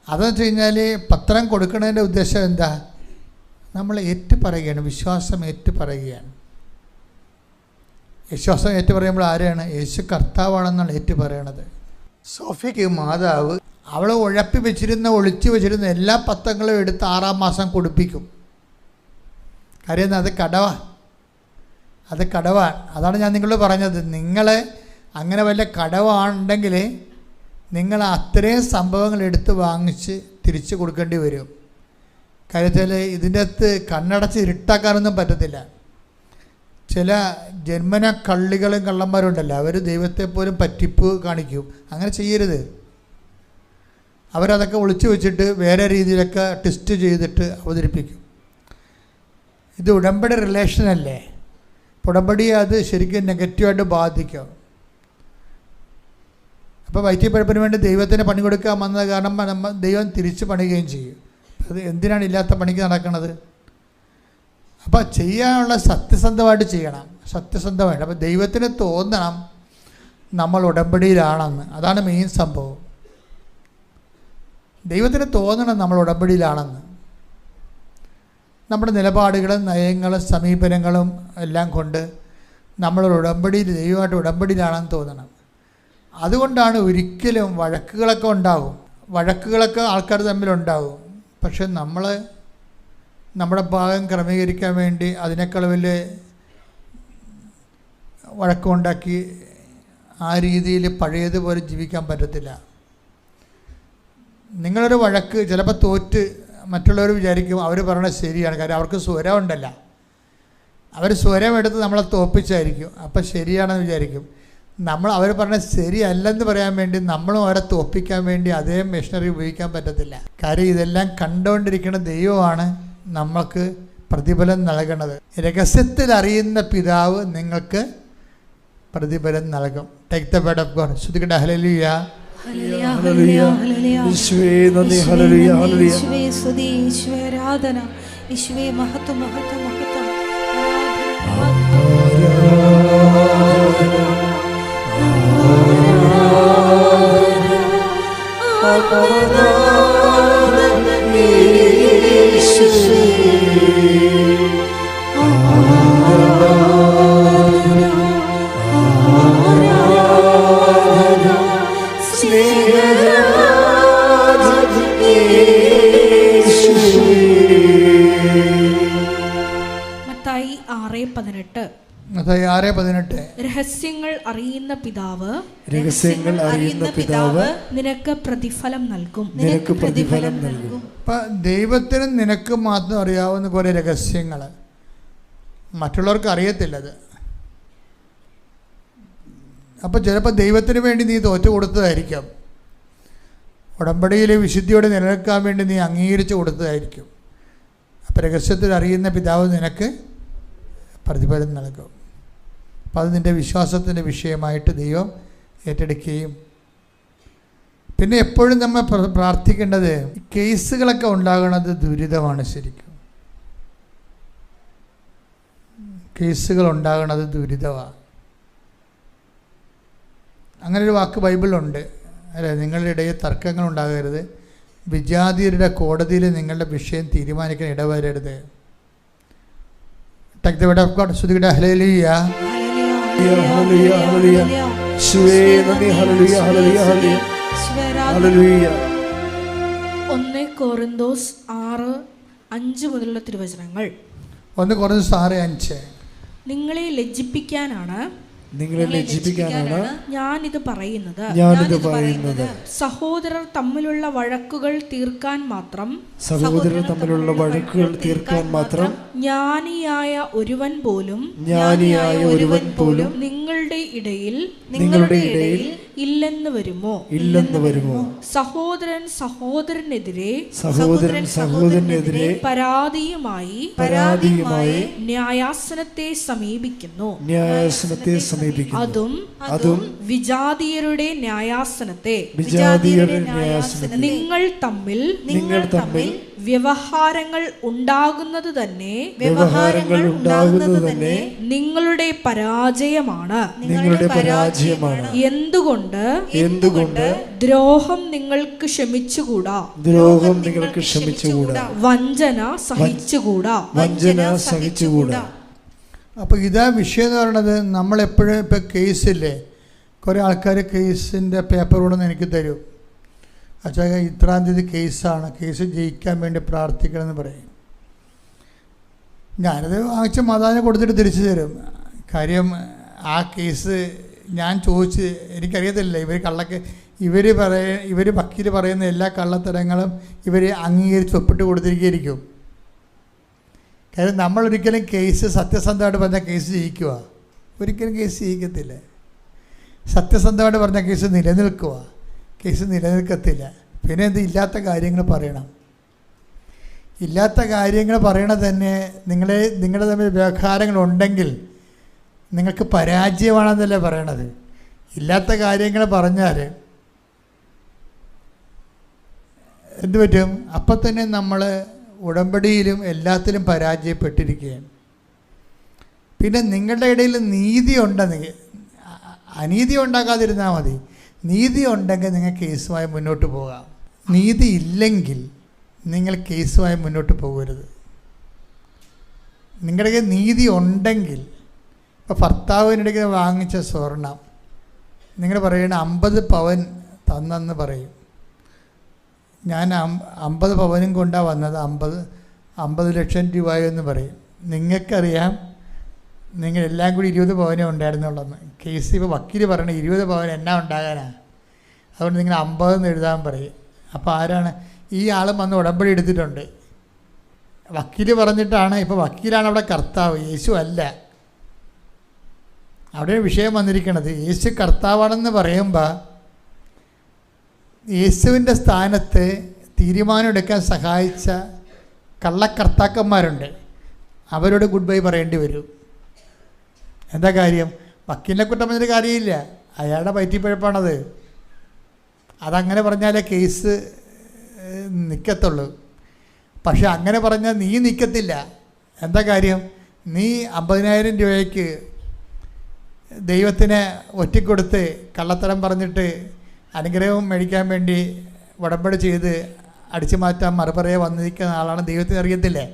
അതെന്ന് വെച്ച് കഴിഞ്ഞാൽ പത്രം കൊടുക്കുന്നതിൻ്റെ ഉദ്ദേശം എന്താ? നമ്മൾ ഏറ്റുപറയുകയാണ്, വിശ്വാസം ഏറ്റുപറയുകയാണ്. വിശ്വാസം ഏറ്റുപറയുമ്പോൾ ആരെയാണ്? യേശു കർത്താവാണെന്നാണ് ഏറ്റുപറയണത്. സോഫിക്ക് മാതാവ് അവൾ ഒളിച്ചു വെച്ചിരുന്ന എല്ലാ പത്രങ്ങളും എടുത്ത് 6-ാം മാസം കൊടുപ്പിക്കും. കാര്യം എന്താ? അത് കടവാണ്. അതാണ് ഞാൻ നിങ്ങളോട് പറഞ്ഞത്. നിങ്ങൾ അങ്ങനെ വല്ല കടവാണെന്നുണ്ടെങ്കിൽ നിങ്ങൾ അത്രയും സംഭവങ്ങൾ എടുത്ത് വാങ്ങിച്ച് തിരിച്ചു കൊടുക്കേണ്ടി വരും. കാര്യത്തിൽ ഇതിൻ്റെ അകത്ത് കണ്ണടച്ച് ഇരുട്ടാക്കാനൊന്നും പറ്റത്തില്ല. ചില ജന്മന കള്ളികളും കള്ളന്മാരുണ്ടല്ലോ, അവർ ദൈവത്തെ പോലും പറ്റിപ്പ് കാണിക്കും. അങ്ങനെ ചെയ്യരുത്. അവരതൊക്കെ ഒളിച്ചു വെച്ചിട്ട് വേറെ രീതിയിലൊക്കെ ടെസ്റ്റ് ചെയ്തിട്ട് അവതരിപ്പിക്കും. ഇത് ഉടമ്പടി റിലേഷനല്ലേ? ഉടമ്പടി അത് ശരിക്കും നെഗറ്റീവായിട്ട് ബാധിക്കും. അപ്പോൾ വയറ്റിപ്പഴപ്പിന് വേണ്ടി ദൈവത്തിന് പണി കൊടുക്കാൻ വന്നത് കാരണം ദൈവം തിരിച്ച് പണിയുകയും ചെയ്യും. അത് എന്തിനാണ് ഇല്ലാത്ത പണിക്ക് നടക്കുന്നത്? അപ്പോൾ ചെയ്യാനുള്ള സത്യസന്ധമായിട്ട് ചെയ്യണം, സത്യസന്ധമായിട്ട്. അപ്പോൾ ദൈവത്തിന് തോന്നണം നമ്മൾ ഉടമ്പടിയിലാണെന്ന്. അതാണ് മെയിൻ സംഭവം. ദൈവത്തിന് തോന്നണം നമ്മൾ ഉടമ്പടിയിലാണെന്ന്. നമ്മുടെ നിലപാടുകളും നയങ്ങളും സമീപനങ്ങളും എല്ലാം കൊണ്ട് നമ്മളൊരു ഉടമ്പടിയിൽ, ദൈവമായിട്ട് ഉടമ്പടിയിലാണെന്ന് തോന്നണം. അതുകൊണ്ടാണ് ഒരിക്കലും വഴക്കുകളൊക്കെ ഉണ്ടാകും. വഴക്കുകളൊക്കെ ആൾക്കാർ തമ്മിലുണ്ടാകും. പക്ഷെ നമ്മൾ നമ്മുടെ ഭാഗം ക്രമീകരിക്കാൻ വേണ്ടി അതിനേക്കാൾ വലിയ വഴക്കമുണ്ടാക്കി ആ രീതിയിൽ പഴയതുപോലെ ജീവിക്കാൻ പറ്റത്തില്ല. നിങ്ങളൊരു വഴക്ക് ചിലപ്പോൾ തോറ്റ് മറ്റുള്ളവർ വിചാരിക്കും അവർ പറയണത് ശരിയാണ്. കാര്യം അവർക്ക് സ്വരം ഉണ്ടല്ല, അവർ സ്വരം എടുത്ത് നമ്മളെ തോപ്പിച്ചായിരിക്കും. അപ്പം ശരിയാണെന്ന് വിചാരിക്കും. അവർ പറഞ്ഞത് ശരിയല്ലെന്ന് പറയാൻ വേണ്ടി നമ്മളും അവരെ തോപ്പിക്കാൻ വേണ്ടി അതേ മെഷീനറി ഉപയോഗിക്കാൻ പറ്റത്തില്ല. കാര്യം ഇതെല്ലാം കണ്ടുകൊണ്ടിരിക്കുന്ന ദൈവമാണ് നമുക്ക് പ്രതിഫലം നൽകണത്. രഹസ്യത്തിൽ അറിയുന്ന പിതാവ് നിങ്ങൾക്ക് പ്രതിഫലം നൽകും. Take the word of God. ശ്രുതിക്കട്ടെ ഹല്ലേലൂയ. മത്തായി 6:18 രഹസ്യങ്ങൾ അറിയുന്ന പിതാവ് നിനക്ക് പ്രതിഫലം നൽകും. ദൈവത്തിനും നിനക്ക് മാത്രം അറിയാവുന്ന കുറേ രഹസ്യങ്ങൾ മറ്റുള്ളവർക്ക് അറിയത്തില്ലത്. അപ്പോൾ ചിലപ്പോൾ ദൈവത്തിന് വേണ്ടി നീ തോറ്റു കൊടുത്തതായിരിക്കും. ഉടമ്പടിയിലെ വിശുദ്ധിയോടെ നിലനിൽക്കാൻ വേണ്ടി നീ അംഗീകരിച്ചു കൊടുത്തതായിരിക്കും. അപ്പോൾ രഹസ്യത്തിൽ അറിയുന്ന പിതാവ് നിനക്ക് പ്രതിഫലം നൽകും. അപ്പോൾ അത് നിൻ്റെ വിശ്വാസത്തിൻ്റെ വിഷയമായിട്ട് ദൈവം ഏറ്റെടുക്കുകയും. പിന്നെ എപ്പോഴും നമ്മൾ പ്രാർത്ഥിക്കേണ്ടത്, കേസുകളൊക്കെ ഉണ്ടാകുന്നത് ദുരിതമാണ്. ശരിക്കും കേസുകൾ ഉണ്ടാകുന്നത് ദുരിതമാണ്. അങ്ങനൊരു വാക്ക് ബൈബിളിലുണ്ട് അല്ലേ? നിങ്ങളുടെ ഇടയിൽ തർക്കങ്ങൾ ഉണ്ടാകരുത്, വിജാതിയരുടെ കോടതിയിൽ നിങ്ങളുടെ വിഷയം തീരുമാനിക്കാൻ ഇടവരരുത്. Take the word of God. ശ്രുതിക്കട്ടെ ഹല്ലേലൂയ. ഹല്ലേലൂയ ഹല്ലേലൂയ. യേശുവേ നന്ദി. ഹല്ലേലൂയ ഹല്ലേലൂയ ഹല്ലേലൂയ. 1 കൊരിന്തോസ് 6:5 മുതലുള്ള തിരുവചനങ്ങൾ. 1 കൊരിന്തോസ് 6:5. നിങ്ങളെ ലജ്ജിപ്പിക്കാനാണ് ഞാനിത് പറയുന്നത്. സഹോദരർ തമ്മിലുള്ള വഴക്കുകൾ തീർക്കാൻ മാത്രം ജ്ഞാനിയായ ഒരുവൻ പോലും നിങ്ങളുടെ ഇടയിൽ ഇല്ലെന്ന് വരുമോ? സഹോദരൻ സഹോദരനെതിരെ പരാതിയുമായി ന്യായാസനത്തെ സമീപിക്കുന്നു. അതും വിജാതീയരുടെ ന്യായാസനത്തെ. നിങ്ങൾ തമ്മിൽ വ്യവഹാരങ്ങൾ ഉണ്ടാകുന്നത് തന്നെ നിങ്ങളുടെ പരാജയമാണ്. എന്തുകൊണ്ട് ദ്രോഹം നിങ്ങൾക്ക് ക്ഷമിച്ചുകൂടാ? വഞ്ചന സഹിച്ചുകൂടാ. അപ്പോൾ ഇതാ വിഷയം എന്ന് പറയുന്നത്. നമ്മളെപ്പോഴും ഇപ്പോൾ കേസില്ലേ, കുറേ ആൾക്കാർ കേസിൻ്റെ പേപ്പർ കൊണ്ടൊന്ന് എനിക്ക് തരും. അച്ഛാ ഇത്രാം തീയതി കേസാണ്, കേസ് ജയിക്കാൻ വേണ്ടി പ്രാർത്ഥിക്കണമെന്ന് പറയും. ഞാനത് വാങ്ങിച്ച് മാതാവിനെ കൊടുത്തിട്ട് തിരിച്ചു തരും. കാര്യം ആ കേസ് ഞാൻ ചോദിച്ച് എനിക്കറിയത്തില്ല. ഇവർ വക്കീൽ പറയുന്ന എല്ലാ കള്ളത്തരങ്ങളും ഇവർ അംഗീകരിച്ച് ഒപ്പിട്ട് കൊടുത്തിരിക്കുകയായിരിക്കും. കാര്യം നമ്മളൊരിക്കലും കേസ് സത്യസന്ധമായിട്ട് പറഞ്ഞാൽ കേസ് ജയിക്കുക? ഒരിക്കലും കേസ് ജയിക്കത്തില്ല. സത്യസന്ധമായിട്ട് പറഞ്ഞാൽ കേസ് നിലനിൽക്കുക? കേസ് നിലനിൽക്കത്തില്ല. പിന്നെ എന്ത് ഇല്ലാത്ത കാര്യങ്ങൾ പറയണം. ഇല്ലാത്ത കാര്യങ്ങൾ പറയണത് തന്നെ നിങ്ങളുടെ തമ്മിൽ വ്യവഹാരങ്ങളുണ്ടെങ്കിൽ നിങ്ങൾക്ക് പരാജയമാണെന്നല്ലേ പറയണത്. ഇല്ലാത്ത കാര്യങ്ങൾ പറഞ്ഞാൽ എന്ത് പറ്റും? അപ്പം തന്നെ നമ്മൾ ഉടമ്പടിയിലും എല്ലാത്തിലും പരാജയപ്പെട്ടിരിക്കുകയാണ്. പിന്നെ നിങ്ങളുടെ ഇടയിൽ നീതി ഉണ്ടെങ്കിൽ, അനീതി ഉണ്ടാക്കാതിരുന്നാൽ മതി. നീതി ഉണ്ടെങ്കിൽ നിങ്ങൾ കേസുമായി മുന്നോട്ട് പോകാം. നീതി ഇല്ലെങ്കിൽ നിങ്ങൾ കേസുമായി മുന്നോട്ട് പോകരുത്. നിങ്ങളുടെ നീതി ഉണ്ടെങ്കിൽ, ഇപ്പോൾ ഭർത്താവിനിടയ്ക്ക് വാങ്ങിച്ച സ്വർണം നിങ്ങൾ പറയണ 50 പവൻ തന്നെന്ന് പറയും. ഞാൻ 50 പവനും കൊണ്ടാണ് വന്നത്, 50 ലക്ഷം രൂപയെന്ന് പറയും. നിങ്ങൾക്കറിയാം നിങ്ങളെല്ലാം കൂടി 20 പവനേ ഉണ്ടായിരുന്നുള്ളെന്ന്. കേസ് ഇപ്പോൾ വക്കീൽ പറയണ 20 പവൻ എന്നാ ഉണ്ടാകാനാ, അതുകൊണ്ട് നിങ്ങൾ 50 എന്ന് എഴുതാൻ പറയും. അപ്പോൾ ആരാണ് ഈ ആളും വന്ന് ഉടമ്പടി എടുത്തിട്ടുണ്ട്. വക്കീൽ പറഞ്ഞിട്ടാണ്. ഇപ്പോൾ വക്കീലാണ് അവിടെ കർത്താവ്, യേശു അല്ല. അവിടെ വിഷയം വന്നിരിക്കുന്നത് യേശു കർത്താവാണെന്ന് പറയുമ്പോൾ യേശുവിൻ്റെ സ്ഥാനത്ത് തീരുമാനം എടുക്കാൻ സഹായിച്ച കള്ളക്കർത്താക്കന്മാരുണ്ട്. അവരോട് ഗുഡ് ബൈ പറയേണ്ടി വരും. എന്താ കാര്യം? വക്കീലിനെ കുറ്റം പറഞ്ഞൊരു കാര്യമില്ല, അയാളുടെ പയറ്റിപ്പഴപ്പാണത്. അതങ്ങനെ പറഞ്ഞാലേ കേസ് നിൽക്കത്തുള്ളൂ. പക്ഷെ അങ്ങനെ പറഞ്ഞാൽ നീ നിൽക്കത്തില്ല. എന്താ കാര്യം? നീ 50,000 രൂപയ്ക്ക് ദൈവത്തിന് ഒറ്റിക്കൊടുത്ത് കള്ളത്തരം പറഞ്ഞിട്ട് അനുഗ്രഹം മേടിക്കാൻ വേണ്ടി ഉടമ്പടി ചെയ്ത് അടിച്ചു മാറ്റാൻ മറുപറയെ വന്നിരിക്കുന്ന ആളാണ്. ദൈവത്തിന് അറിയത്തില്ലേ?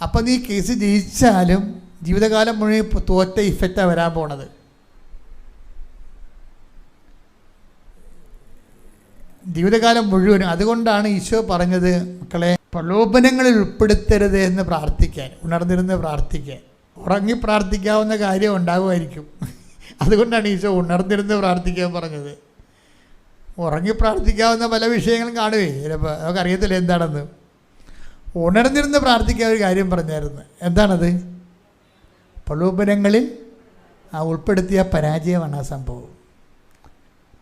അപ്പം നീ കേസ് ജയിച്ചാലും ജീവിതകാലം മുഴുവൻ തോറ്റ ഇഫക്റ്റാണ് വരാൻ പോണത്. ജീവിതകാലം മുഴുവനും. അതുകൊണ്ടാണ് ഈശോ പറഞ്ഞത്, മക്കളെ പ്രലോഭനങ്ങളിൽ ഉൾപ്പെടുത്തരുത് എന്ന് പ്രാർത്ഥിക്കാൻ, ഉണർന്നിരുന്ന് പ്രാർത്ഥിക്കാൻ. ഉറങ്ങി പ്രാർത്ഥിക്കാവുന്ന കാര്യം ഉണ്ടാകുമായിരിക്കും. അതുകൊണ്ടാണ് ഈശോ ഉണർന്നിരുന്ന് പ്രാർത്ഥിക്കാൻ പറഞ്ഞത്. ഉറങ്ങി പ്രാർത്ഥിക്കാവുന്ന പല വിഷയങ്ങളും കാണുകയെ ചിലപ്പോൾ നമുക്കറിയത്തില്ല എന്താണെന്ന്. ഉണർന്നിരുന്ന് പ്രാർത്ഥിക്കാൻ ഒരു കാര്യം പറഞ്ഞായിരുന്നു. എന്താണത്? പ്രലോഭനങ്ങളിൽ ഉൾപ്പെടുത്തിയ പരാജയമാണ് ആ സംഭവം.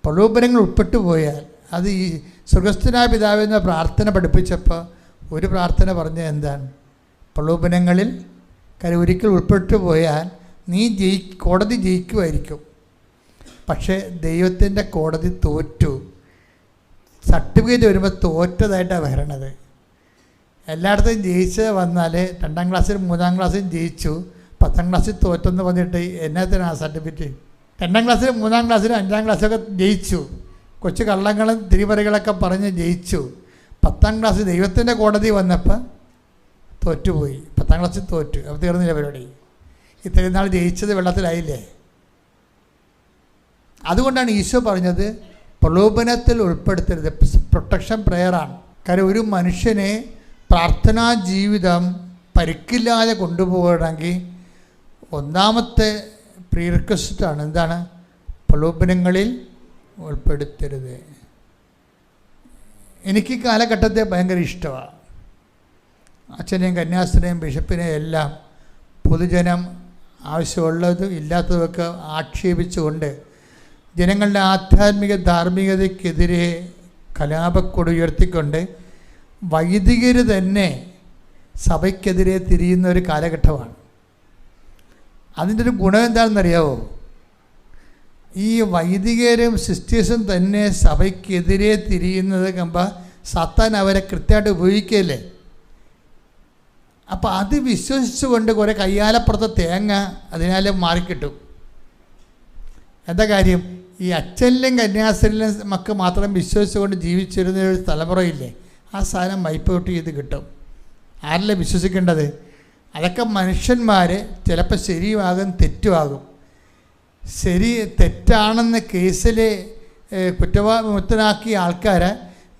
പ്രലോഭനങ്ങൾ ഉൾപ്പെട്ടു പോയാൽ അത് ഈ സ്വർഗസ്ഥനായ പിതാവെന്ന പ്രാർത്ഥന പഠിപ്പിച്ചപ്പോൾ ഒരു പ്രാർത്ഥന പറഞ്ഞത് എന്താണ്? പ്രലോഭനങ്ങളിൽ ഒരിക്കൽ ഉൾപ്പെട്ടു പോയാൽ നീ കോടതി ജയിക്കുമായിരിക്കും, പക്ഷേ ദൈവത്തിൻ്റെ കോടതി തോറ്റു. സർട്ടിഫിക്കറ്റ് വരുമ്പോൾ തോറ്റതായിട്ടാണ് വരണത്. എല്ലായിടത്തും ജയിച്ച് വന്നാൽ 2ാം ക്ലാസ്സിലും 3ാം ക്ലാസ്സിലും ജയിച്ചു, 10ാം ക്ലാസ്സിൽ തോറ്റെന്ന് പറഞ്ഞിട്ട് എന്നത്തിനാണ് ആ സർട്ടിഫിക്കറ്റ്? 2ാം ക്ലാസ്സിലും 3ാം ക്ലാസ്സിലും 5ാം ക്ലാസ്സിലൊക്കെ ജയിച്ചു, കൊച്ചു കള്ളങ്ങളും തിരിമറികളൊക്കെ പറഞ്ഞ് ജയിച്ചു. 10ാം ക്ലാസ്സിൽ ദൈവത്തിൻ്റെ കോടതി വന്നപ്പോൾ തോറ്റുപോയി. 10ാം ക്ലാസ്സിൽ തോറ്റു. അപ്പോൾ തീർന്നില്ല പരിപാടി. ഇത്രയും നാൾ ജയിച്ചത് വെള്ളത്തിലായില്ലേ? അതുകൊണ്ടാണ് ഈശോ പറഞ്ഞത് പ്രലോഭനത്തിൽ ഉൾപ്പെടുത്തരുത്. പ്രൊട്ടക്ഷൻ പ്രെയറാണ്. കാര്യം ഒരു മനുഷ്യനെ പ്രാർത്ഥനാ ജീവിതം പരിക്കില്ലാതെ കൊണ്ടുപോകണമെങ്കിൽ ഒന്നാമത്തെ പ്രീ റിക്വസ്റ്റാണ് എന്താണ്? പ്രലോഭനങ്ങളിൽ ഉൾപ്പെടുത്തരുത്. എനിക്ക് കാലഘട്ടത്തെ ഭയങ്കര ഇഷ്ടമാണ്. അച്ഛനെയും കന്യാസ്ത്രീയും ബിഷപ്പിനെയും എല്ലാം പൊതുജനം ആവശ്യമുള്ളതും ഇല്ലാത്തതൊക്കെ ആക്ഷേപിച്ചുകൊണ്ട് ജനങ്ങളുടെ ആധ്യാത്മിക ധാർമ്മികതയ്ക്കെതിരെ കലാപക്കൊടി ഉയർത്തിക്കൊണ്ട് വൈദികർ തന്നെ സഭയ്ക്കെതിരെ തിരിയുന്ന ഒരു കാലഘട്ടമാണ്. അതിൻ്റെ ഒരു ഗുണം എന്താണെന്നറിയാവോ? ഈ വൈദികരും സിസ്റ്റേഴ്സും തന്നെ സഭയ്ക്കെതിരെ തിരിയുന്നത് കമ്പ സാത്താൻ അവരെ കൃത്യമായിട്ട് ഉപയോഗിക്കുകയല്ലേ. അപ്പോൾ അത് വിശ്വസിച്ചുകൊണ്ട് കുറേ കയ്യാലപ്പുറത്തെ തേങ്ങ അതിനാൽ മാറിക്കിട്ടും. എന്താ കാര്യം? ഈ അച്ഛനിലും കന്യാസ്ത്രീയിലും മക്ക് മാത്രം വിശ്വസിച്ചുകൊണ്ട് ജീവിച്ചിരുന്ന ഒരു തലമുറയില്ലേ, ആ സാധനം വൈപ്പ് ഔട്ട് ചെയ്ത് കിട്ടും. ആരല്ലേ വിശ്വസിക്കേണ്ടത്? അതൊക്കെ മനുഷ്യന്മാർ ചിലപ്പോൾ ശരിയുമാകും തെറ്റുമാകും. ശരി തെറ്റാണെന്ന് കേസിൽ കുറ്റവാമുക്തനാക്കിയ ആൾക്കാരെ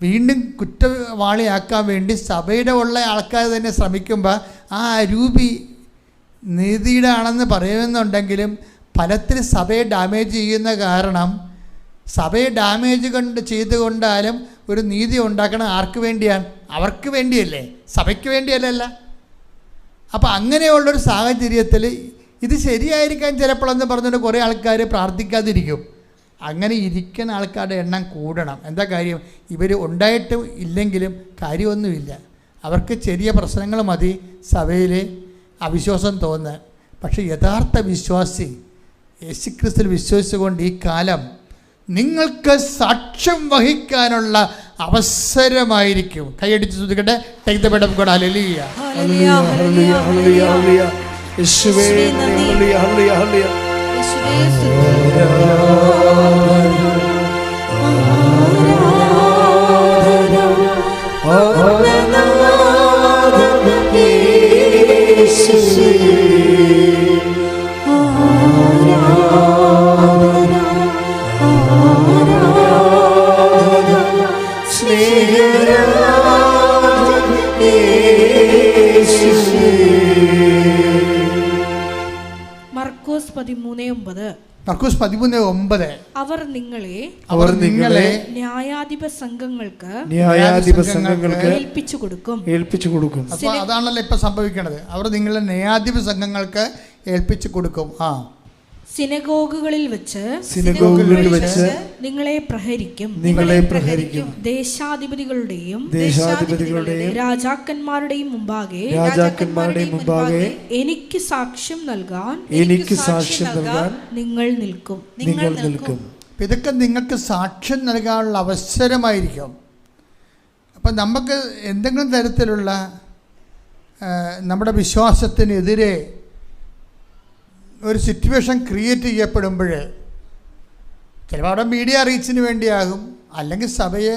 വീണ്ടും കുറ്റവാളിയാക്കാൻ വേണ്ടി സഭയുടെ ഉള്ള ആൾക്കാർ തന്നെ ശ്രമിക്കുമ്പോൾ ആ അരൂപി നീതിയുടെ ആണെന്ന് പറയുമെന്നുണ്ടെങ്കിലും ഫലത്തിൽ സഭയെ ഡാമേജ് ചെയ്യുന്ന കാരണം സഭയെ ഡാമേജ് ചെയ്തുകൊണ്ടാലും ഒരു നീതി ഉണ്ടാക്കണം. ആർക്ക് വേണ്ടിയാണ്? അവർക്ക് വേണ്ടിയല്ലേ, സഭയ്ക്ക് വേണ്ടിയല്ലല്ല. അപ്പോൾ അങ്ങനെയുള്ളൊരു സാഹചര്യത്തിൽ ഇത് ശരിയായിരിക്കാൻ ചിലപ്പോഴെന്ന് പറഞ്ഞുകൊണ്ട് കുറേ ആൾക്കാർ പ്രാർത്ഥിക്കാതിരിക്കും. അങ്ങനെ ഇരിക്കുന്ന ആൾക്കാരുടെ എണ്ണം കൂടണം. എന്താ കാര്യം? ഇവർ ഉണ്ടായിട്ടും ഇല്ലെങ്കിലും കാര്യമൊന്നുമില്ല. അവർക്ക് ചെറിയ പ്രശ്നങ്ങൾ മതി സഭയിൽ അവിശ്വാസം തോന്നാൻ. പക്ഷേ യഥാർത്ഥ വിശ്വാസി യേശുക്രിസ്തുവിൽ വിശ്വസിച്ചുകൊണ്ട് ഈ കാലം നിങ്ങൾക്ക് സാക്ഷ്യം വഹിക്കാനുള്ള അവസരമായിരിക്കും. കൈയടിച്ച് ശ്രദ്ധിക്കട്ടെ. Take the bed of God. ഹല്ലേലൂയ, ഹല്ലേലൂയ, ഹല്ലേലൂയ, ഹല്ലേലൂയ. യേശുവേ നന്ദി, യേശുവേ സ്തുതി. മർക്കോസ് 13:9. മർക്കോസ് 13:9. അവർ നിങ്ങളെ ന്യായാധിപ സംഘങ്ങൾക്ക് ഏൽപ്പിച്ചു കൊടുക്കും. അപ്പോൾ അതാണല്ലോ ഇപ്പം സംഭവിക്കുന്നത്. അവർ നിങ്ങളെ ന്യായാധിപ സംഘങ്ങൾക്ക് ഏൽപ്പിച്ചു കൊടുക്കും. സിനഗോഗുകളിൽ വെച്ച് നിങ്ങളെ പ്രഹരിക്കും. ദേശാധിപതികളുടെയും രാജാക്കന്മാരുടെയും മുമ്പാകെ എനിക്ക് സാക്ഷ്യം നൽകാൻ നിങ്ങൾ നിൽക്കും. ഇതൊക്കെ നിങ്ങൾക്ക് സാക്ഷ്യം നൽകാനുള്ള അവസരമായിരിക്കും. അപ്പം നമുക്ക് എന്തെങ്കിലും തരത്തിലുള്ള നമ്മുടെ വിശ്വാസത്തിനെതിരെ ഒരു സിറ്റുവേഷൻ ക്രിയേറ്റ് ചെയ്യപ്പെടുമ്പോൾ ചിലപ്പോൾ അവിടെ മീഡിയ റീച്ചിന് വേണ്ടിയാകും, അല്ലെങ്കിൽ സഭയെ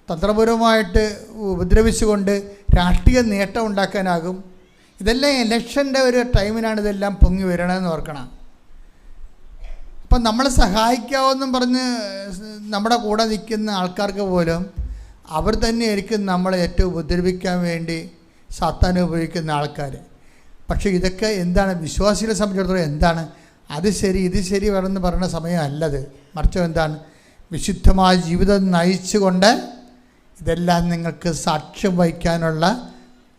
തന്ത്രപരമായിട്ട് ഉപദ്രവിച്ചുകൊണ്ട് രാഷ്ട്രീയ നേട്ടം ഉണ്ടാക്കാനാകും. ഇതെല്ലാം ഇലക്ഷൻ്റെ ഒരു ടൈമിനാണ് ഇതെല്ലാം പൊങ്ങി വരണമെന്ന് ഓർക്കണം. അപ്പം നമ്മളെ സഹായിക്കാമെന്നും പറഞ്ഞ് നമ്മുടെ കൂടെ നിൽക്കുന്ന ആൾക്കാർക്ക് പോലും അവർ തന്നെയായിരിക്കും നമ്മളെ ഏറ്റവും ഉപദ്രവിക്കാൻ വേണ്ടി സാത്താൻ ഉപയോഗിക്കുന്ന ആൾക്കാർ. പക്ഷേ ഇതൊക്കെ എന്താണ്? വിശ്വാസികളെ സംബന്ധിച്ചിടത്തോളം എന്താണ്? അത് ശരി ഇത് ശരി വേണമെന്ന് പറയുന്ന സമയമല്ലത്. മറിച്ച് എന്താണ്? വിശുദ്ധമായ ജീവിതം നയിച്ചുകൊണ്ട് ഇതെല്ലാം നിങ്ങൾക്ക് സാക്ഷ്യം വഹിക്കാനുള്ള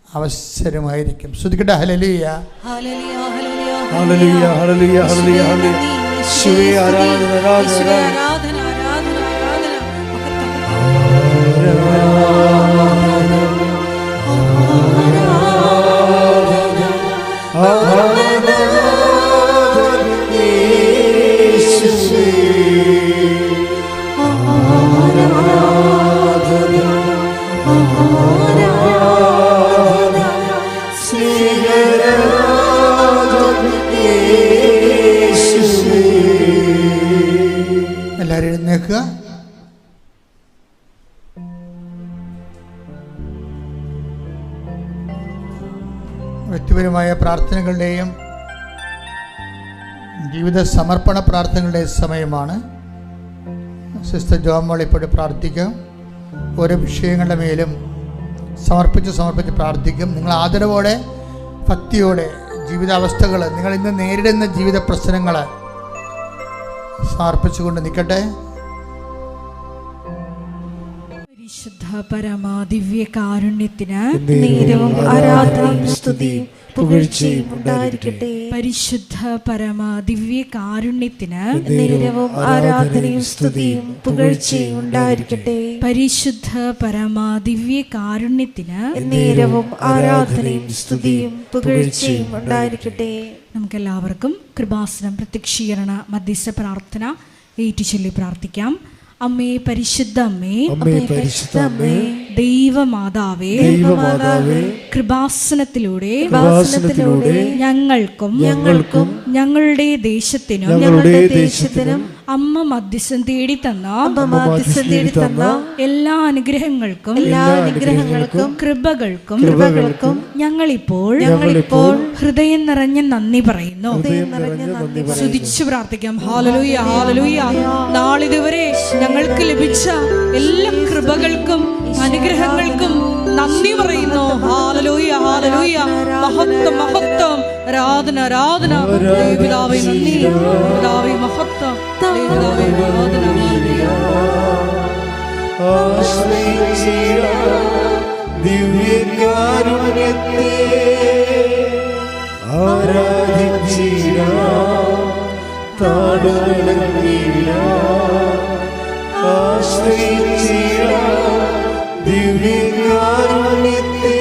അവസരമായിരിക്കും. ശ്രദ്ധിക്കട്ടെ. ഹല്ലേലൂയ, ഹല്ലേലൂയ, ഹല്ലേലൂയ, ഹല്ലേലൂയ, ഹല്ലേലൂയ, ഹല്ലേലൂയ, ഹല്ലേലൂയ. യേശുവേ ആരാധന, ആരാധന, ആരാധന, ആരാധന, ആരാധന. എല്ലാവരും എഴുന്നേൽക്കുക. വ്യക്തിപരമായ പ്രാർത്ഥനകളുടെയും ജീവിത സമർപ്പണ പ്രാർത്ഥനകളുടെയും സമയമാണ്. സിസ്റ്റർ ജോമോൾ ഇപ്പോൾ പ്രാർത്ഥിക്കാം. ഓരോ വിഷയങ്ങളുടെ മേലും സമർപ്പിച്ച് പ്രാർത്ഥിക്കും. നിങ്ങൾ ആദരവോടെ ഭക്തിയോടെ ജീവിതാവസ്ഥകൾ, നിങ്ങൾ ഇന്ന് നേരിടുന്ന ജീവിത പ്രശ്നങ്ങൾ സമർപ്പിച്ചുകൊണ്ട് നിൽക്കട്ടെ. പരിശുദ്ധ പരമാ ദിവ്യ കാരുണ്യത്തിന് നേരവും ആരാധനയും സ്തുതിയും പുകഴ്ചയും ഉണ്ടായിരിക്കട്ടെ. പരിശുദ്ധ പരമാ ദിവ്യ കാരുണ്യത്തിന് നേരവും ആരാധനയും സ്തുതിയും പുകഴ്ചയും ഉണ്ടായിരിക്കട്ടെ. പരിശുദ്ധ പരമാ ദിവ്യ കാരുണ്യത്തിന് നേരവും ആരാധനയും സ്തുതിയും പുകഴ്ചയും ഉണ്ടായിരിക്കട്ടെ. നമുക്കെല്ലാവർക്കും കൃപാസനം പ്രത്യക്ഷീകരണ മധ്യസ്ഥ പ്രാർത്ഥന ഏറ്റുചൊല്ലി പ്രാർത്ഥിക്കാം. അമ്മേ പരിശുദ്ധ അമ്മേ, അമ്മേ പരിശുദ്ധ അമ്മേ, ദൈവമാതാവേ, കൃപാസനത്തിലൂടെ ഞങ്ങൾക്കും ഞങ്ങളുടെ ദേശത്തിനും അമ്മ മധ്യസ്ഥം തേടി തന്ന എല്ലാ അനുഗ്രഹങ്ങൾക്കും കൃപകൾക്കും ഞങ്ങളിപ്പോൾ ഹൃദയം നിറഞ്ഞ നന്ദി പറയുന്നു. സ്തുതിച്ചു പ്രാർത്ഥിക്കാം. ഹല്ലേലൂയ, ഹല്ലേലൂയ. നാളിതുവരെ ഞങ്ങൾക്ക് ലഭിച്ച എല്ലാ കൃപകൾക്കും അനുഗ്രഹങ്ങൾക്കും നന്ദി പറയുന്നു. Hallelujah, hallelujah. മഹത്വം, മഹത്വം. ആരാധന, ആരാധന. പിതാവേ നന്ദി, പിതാവേ മഹത്വം, പിതാവേ ആരാധന. ദിവ്യകാരുണ്യത്തെ ആരാധിച്ചിടാം, താടുവണങ്ങിടാം, ആശ്രയിച്ചിടാം ദിവ്യകാരുണ്യത്തെ.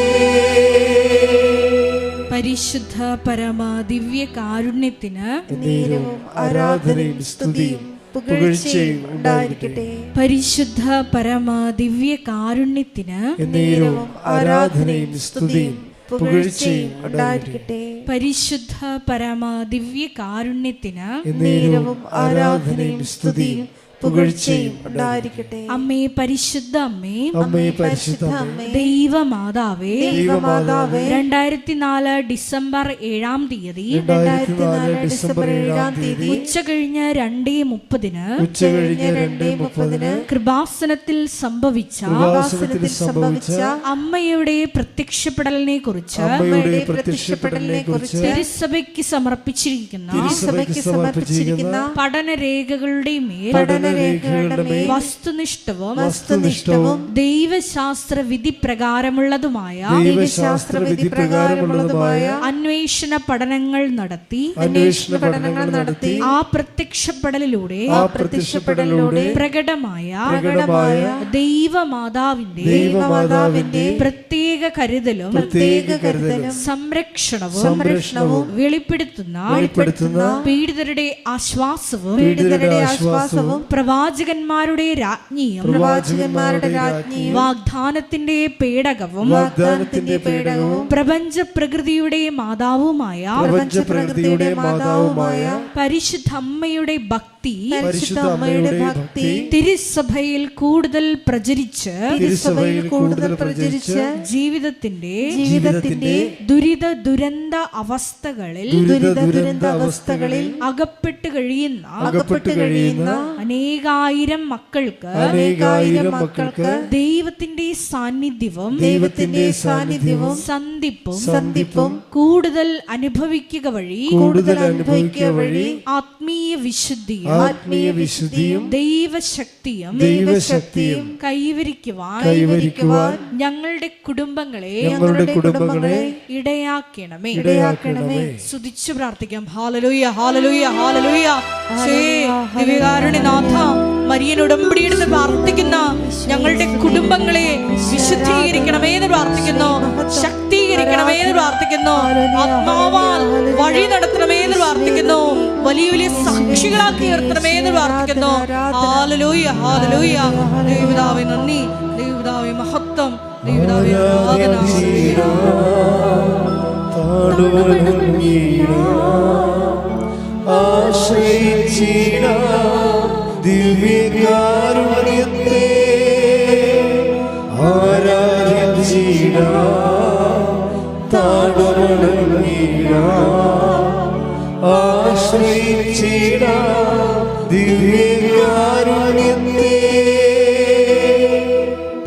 പരിശുദ്ധ പരമ ദിവ്യ കാരുണ്യത്തിന് നേരവും ആരാധനയും സ്തുതിയും പുകഴ്ചയും ഉണ്ടായിരിക്കട്ടെ. പരിശുദ്ധ പരമ ദിവ്യ കാരുണ്യത്തിന് നേരവും ആരാധനയും സ്തുതിയും പുകഴ്ചയും ഉണ്ടായിരിക്കട്ടെ. പരിശുദ്ധ പരമ ദിവ്യ കാരുണ്യത്തിന് നേരവും ആരാധനയും സ്തുതിയും പുകഴ്ചയും ഉണ്ടായിരിക്കട്ടെ. അമ്മേ പരിശുദ്ധ അമ്മേ, അമ്മേ പരിശുദ്ധ അമ്മേ, ദൈവമാതാവേ, 2004 ഡിസംബർ 7-ാം തീയതി ഉച്ച കഴിഞ്ഞ് 2:30 കൃപാസനത്തിൽ സംഭവിച്ച അമ്മയുടെ പ്രത്യക്ഷപ്പെടലിനെ കുറിച്ച് തിരുസഭയ്ക്ക് സമർപ്പിച്ചിരിക്കുന്ന പഠനരേഖകളുടെ മേൽ വസ്തുനിഷ്ഠവും ദൈവശാസ്ത്ര വിധി പ്രകാരമുള്ളതുമായ അന്വേഷണ പഠനങ്ങൾ നടത്തി ആ പ്രത്യക്ഷപ്പെടലിലൂടെ പ്രകടമായ ദൈവമാതാവിന്റെ പ്രത്യേക കരുതലും സംരക്ഷണവും വെളിപ്പെടുത്തുന്ന പീഡിതരുടെ ആശ്വാസവും പ്രവാചകന്മാരുടെ രാജ്ഞിയും വാഗ്ദാനത്തിന്റെ പേടകവും പ്രപഞ്ച പ്രകൃതിയുടെ മാതാവുമായ പരിശുദ്ധമ്മയുടെ ഭക്തി തിരുസഭയിൽ കൂടുതൽ പ്രചരിച്ച് ജീവിതത്തിന്റെ ദുരിത ദുരന്ത അവസ്ഥകളിൽ അകപ്പെട്ട് കഴിയുന്ന അനേകായിരം മക്കൾക്ക് ദൈവത്തിന്റെ സാന്നിധ്യവും സന്ധിപ്പും കൂടുതൽ അനുഭവിക്കുക വഴി ആത്മീയ വിശുദ്ധിയും ദൈവശക്തിയും കൈവരിക്കുവാൻ ഞങ്ങളുടെ കുടുംബങ്ങളെ ഇടയാക്കണമേ. സ്തുതിച്ചു പ്രാർത്ഥിക്കാം. ഹല്ലേലൂയ, ഹല്ലേലൂയ, ഹല്ലേലൂയ. ദിവ്യകാരുണ്യനാഥ, മരിയൻ ഉടമ്പടിയെടുത്ത് പ്രാർത്ഥിക്കുന്ന ഞങ്ങളുടെ കുടുംബങ്ങളെ വിശുദ്ധീകരിക്കണമേ എന്ന് പ്രാർത്ഥിക്കുന്നു, ശക്തീകരിക്കണമേ എന്ന് പ്രാർത്ഥിക്കുന്നു, ആത്മാവാൽ വഴി നടത്തണമേ എന്ന് പ്രാർത്ഥിക്കുന്നു, വലിയ വലിയ സാക്ഷികളാക്കി ഉയർത്തണമേ എന്ന് പ്രാർത്ഥിക്കുന്നു. Hallelujah, hallelujah. ദൈവപിതാവേ നന്ദി, ദൈവപിതാവേ മഹത്വം, ദൈവപിതാവേ ആരാധന. ദിവ്യകാരുണ്യത്തെ ആരാധിച്ചിടാം, താഴ്വണങ്ങിടാം, ആശ്രയിച്ചിടാം ദിവ്യകാരുണ്യത്തെ.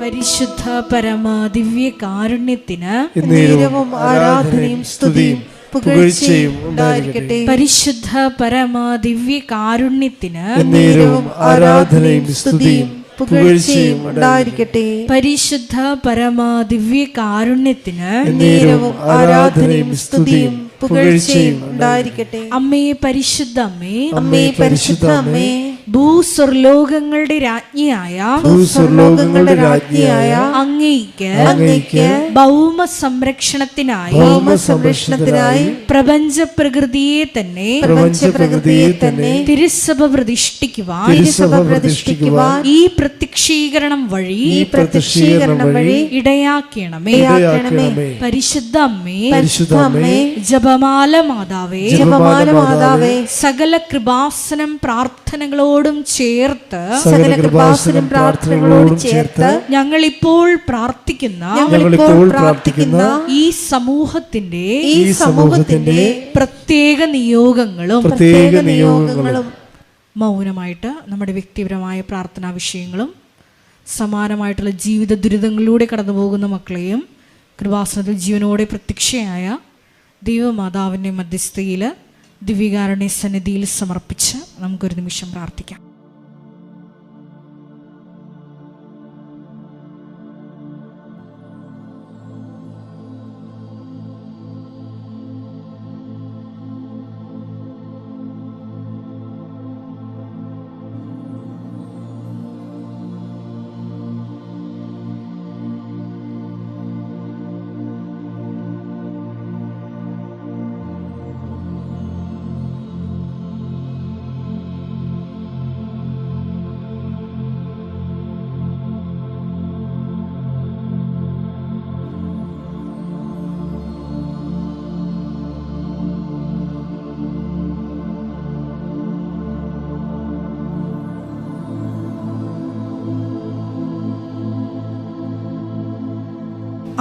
പരിശുദ്ധ പരമ ദിവ്യ കാരുണ്യത്തിന് നേരവും ആരാധനയും സ്തുതിയും പുകഴ്ചയും ഉണ്ടായിരിക്കട്ടെ. പരിശുദ്ധ പരമ ദിവ്യ കാരുണ്യത്തിന് നേരവും ആരാധനയും സ്തുതിയും പുകഴ്ചയും ഉണ്ടായിരിക്കട്ടെ. പരിശുദ്ധ പരമ ദിവ്യ കാരുണ്യത്തിന് നേരവും ആരാധനയും സ്തുതിയും പുകഴ്ചയും ഉണ്ടായിരിക്കട്ടെ. അമ്മേ പരിശുദ്ധ അമ്മേ, അമ്മേ പരിശുദ്ധ അമ്മേ, ഭൂസ്വർലോകങ്ങളുടെ രാജ്ഞിയായ ഭൂസ്വർലോകങ്ങളുടെ രാജ്ഞിയായ അങ്ങയ്ക്ക് ഭൗമ സംരക്ഷണത്തിനായി പ്രപഞ്ച പ്രകൃതിയെ തന്നെ തിരുസഭ പ്രതിഷ്ഠിക്കുവാൻ ഈ പ്രത്യക്ഷീകരണം വഴി ഇടയാക്കണമേ. പരിശുദ്ധ അമ്മേ, ജപമാല മാതാവേ, സകല കൃപാസനം പ്രാർത്ഥനകളോടും ചേർത്ത് ഞങ്ങൾ ഇപ്പോൾ പ്രാർത്ഥിക്കുന്ന ഈ സമൂഹത്തിന്റെ പ്രത്യേക നിയോഗങ്ങളും മൗനമായിട്ട് നമ്മുടെ വ്യക്തിപരമായ പ്രാർത്ഥനാ വിഷയങ്ങളും സമാനമായിട്ടുള്ള ജീവിത ദുരിതങ്ങളിലൂടെ കടന്നു പോകുന്ന മക്കളെയും കൃപാസനത്തിൽ ജീവനോടെ പ്രത്യക്ഷയായ ദൈവമാതാവിൻ്റെ മധ്യസ്ഥയിൽ ദിവ്യകാരുണ്യ സന്നിധിയിൽ സമർപ്പിച്ച് നമുക്കൊരു നിമിഷം പ്രാർത്ഥിക്കാം.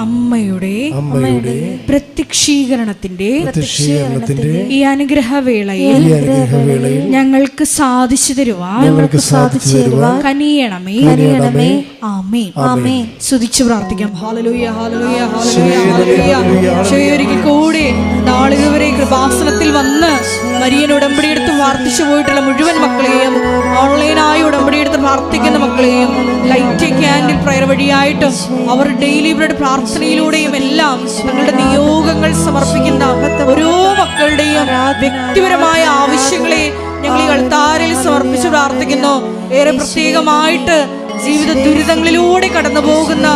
അമ്മയുടെ പ്രത്യക്ഷീകരണത്തിന്റെ ഈ അനുഗ്രഹവേളയിൽ ഞങ്ങൾക്ക് സാധിച്ചു തരുവാൻ കനിയണമേ. ആമേൻ. സ്തുതിച്ചു പ്രാർത്ഥിക്കാം. ഹല്ലേലൂയ, ഹല്ലേലൂയ, ഹല്ലേലൂയ, ഹല്ലേലൂയ. ഒരിക്കൽ കൂടി നാളിതുവരെ കൃപാസനത്തിൽ വന്ന് മരിയൻ ഉടമ്പടിയെടുത്ത് പ്രാർത്ഥിച്ചു പോയിട്ടുള്ള മുഴുവൻ മക്കളെയും, ഓൺലൈനായി ഉടമ്പടിയെടുത്ത് പ്രാർത്ഥിക്കുന്ന മക്കളെയും, ലൈറ്റ് ക്യാൻഡിൽ പ്രയർ വഴിയായിട്ടും അവർ ഡെയിലി ബ്രെഡ് പ്രാർത്ഥനയിലൂടെയും എല്ലാം തങ്ങളുടെ നിയോഗങ്ങൾ സമർപ്പിക്കുന്ന ഓരോ മക്കളുടെയും വ്യക്തിപരമായ ആവശ്യങ്ങളെ ഞങ്ങൾ ഈ അൾത്താരയിൽ സമർപ്പിച്ച് പ്രാർത്ഥിക്കുന്നു. ഏറെ പ്രത്യേകമായിട്ട് ജീവിത ദുരിതങ്ങളിലൂടെ കടന്നു പോകുന്ന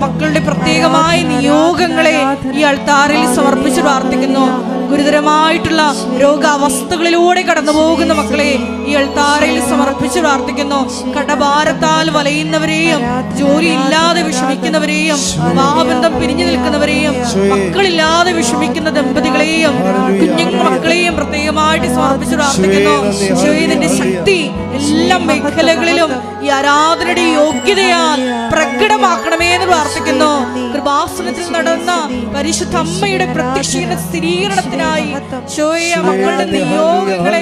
മക്കളുടെ പ്രത്യേകമായ നിയോഗങ്ങളെ ഈ അൾത്താരയിൽ സമർപ്പിച്ച് പ്രാർത്ഥിക്കുന്നു. ഗുരുതരമായിട്ടുള്ള രോഗാവസ്ഥകളിലൂടെ കടന്നു പോകുന്ന മക്കളെ ഈ അൾത്താരയിൽ സമർപ്പിച്ച് പ്രാർത്ഥിക്കുന്നു. കടഭാരത്താൽ വലയുന്നവരെയും, ജോലി ഇല്ലാതെ വിഷമിക്കുന്നവരെയും, വിവാഹബന്ധം പിരിഞ്ഞു നിൽക്കുന്നവരെയും, മക്കളില്ലാതെ വിഷമിക്കുന്ന ദമ്പതികളെയും, കുഞ്ഞു മക്കളെയും പ്രത്യേകമായിട്ട് സമർപ്പിച്ച് പ്രാർത്ഥിക്കുന്നു. ഈശോയുടെ ശക്തി എല്ലാ മേഖലകളിലും ഈ ആരാധനയുടെ യോഗ്യതയാൽ പ്രകടമാക്കണമേ എന്ന് പ്രാർത്ഥിക്കുന്നു. കൃപാസനത്തിൽ നടന്ന പരിശുദ്ധ അമ്മയുടെ പ്രത്യക്ഷീകരണ സ്ഥിരീകരണത്തിനായി ഈശോയെ മക്കളുടെ നിയോഗങ്ങളെ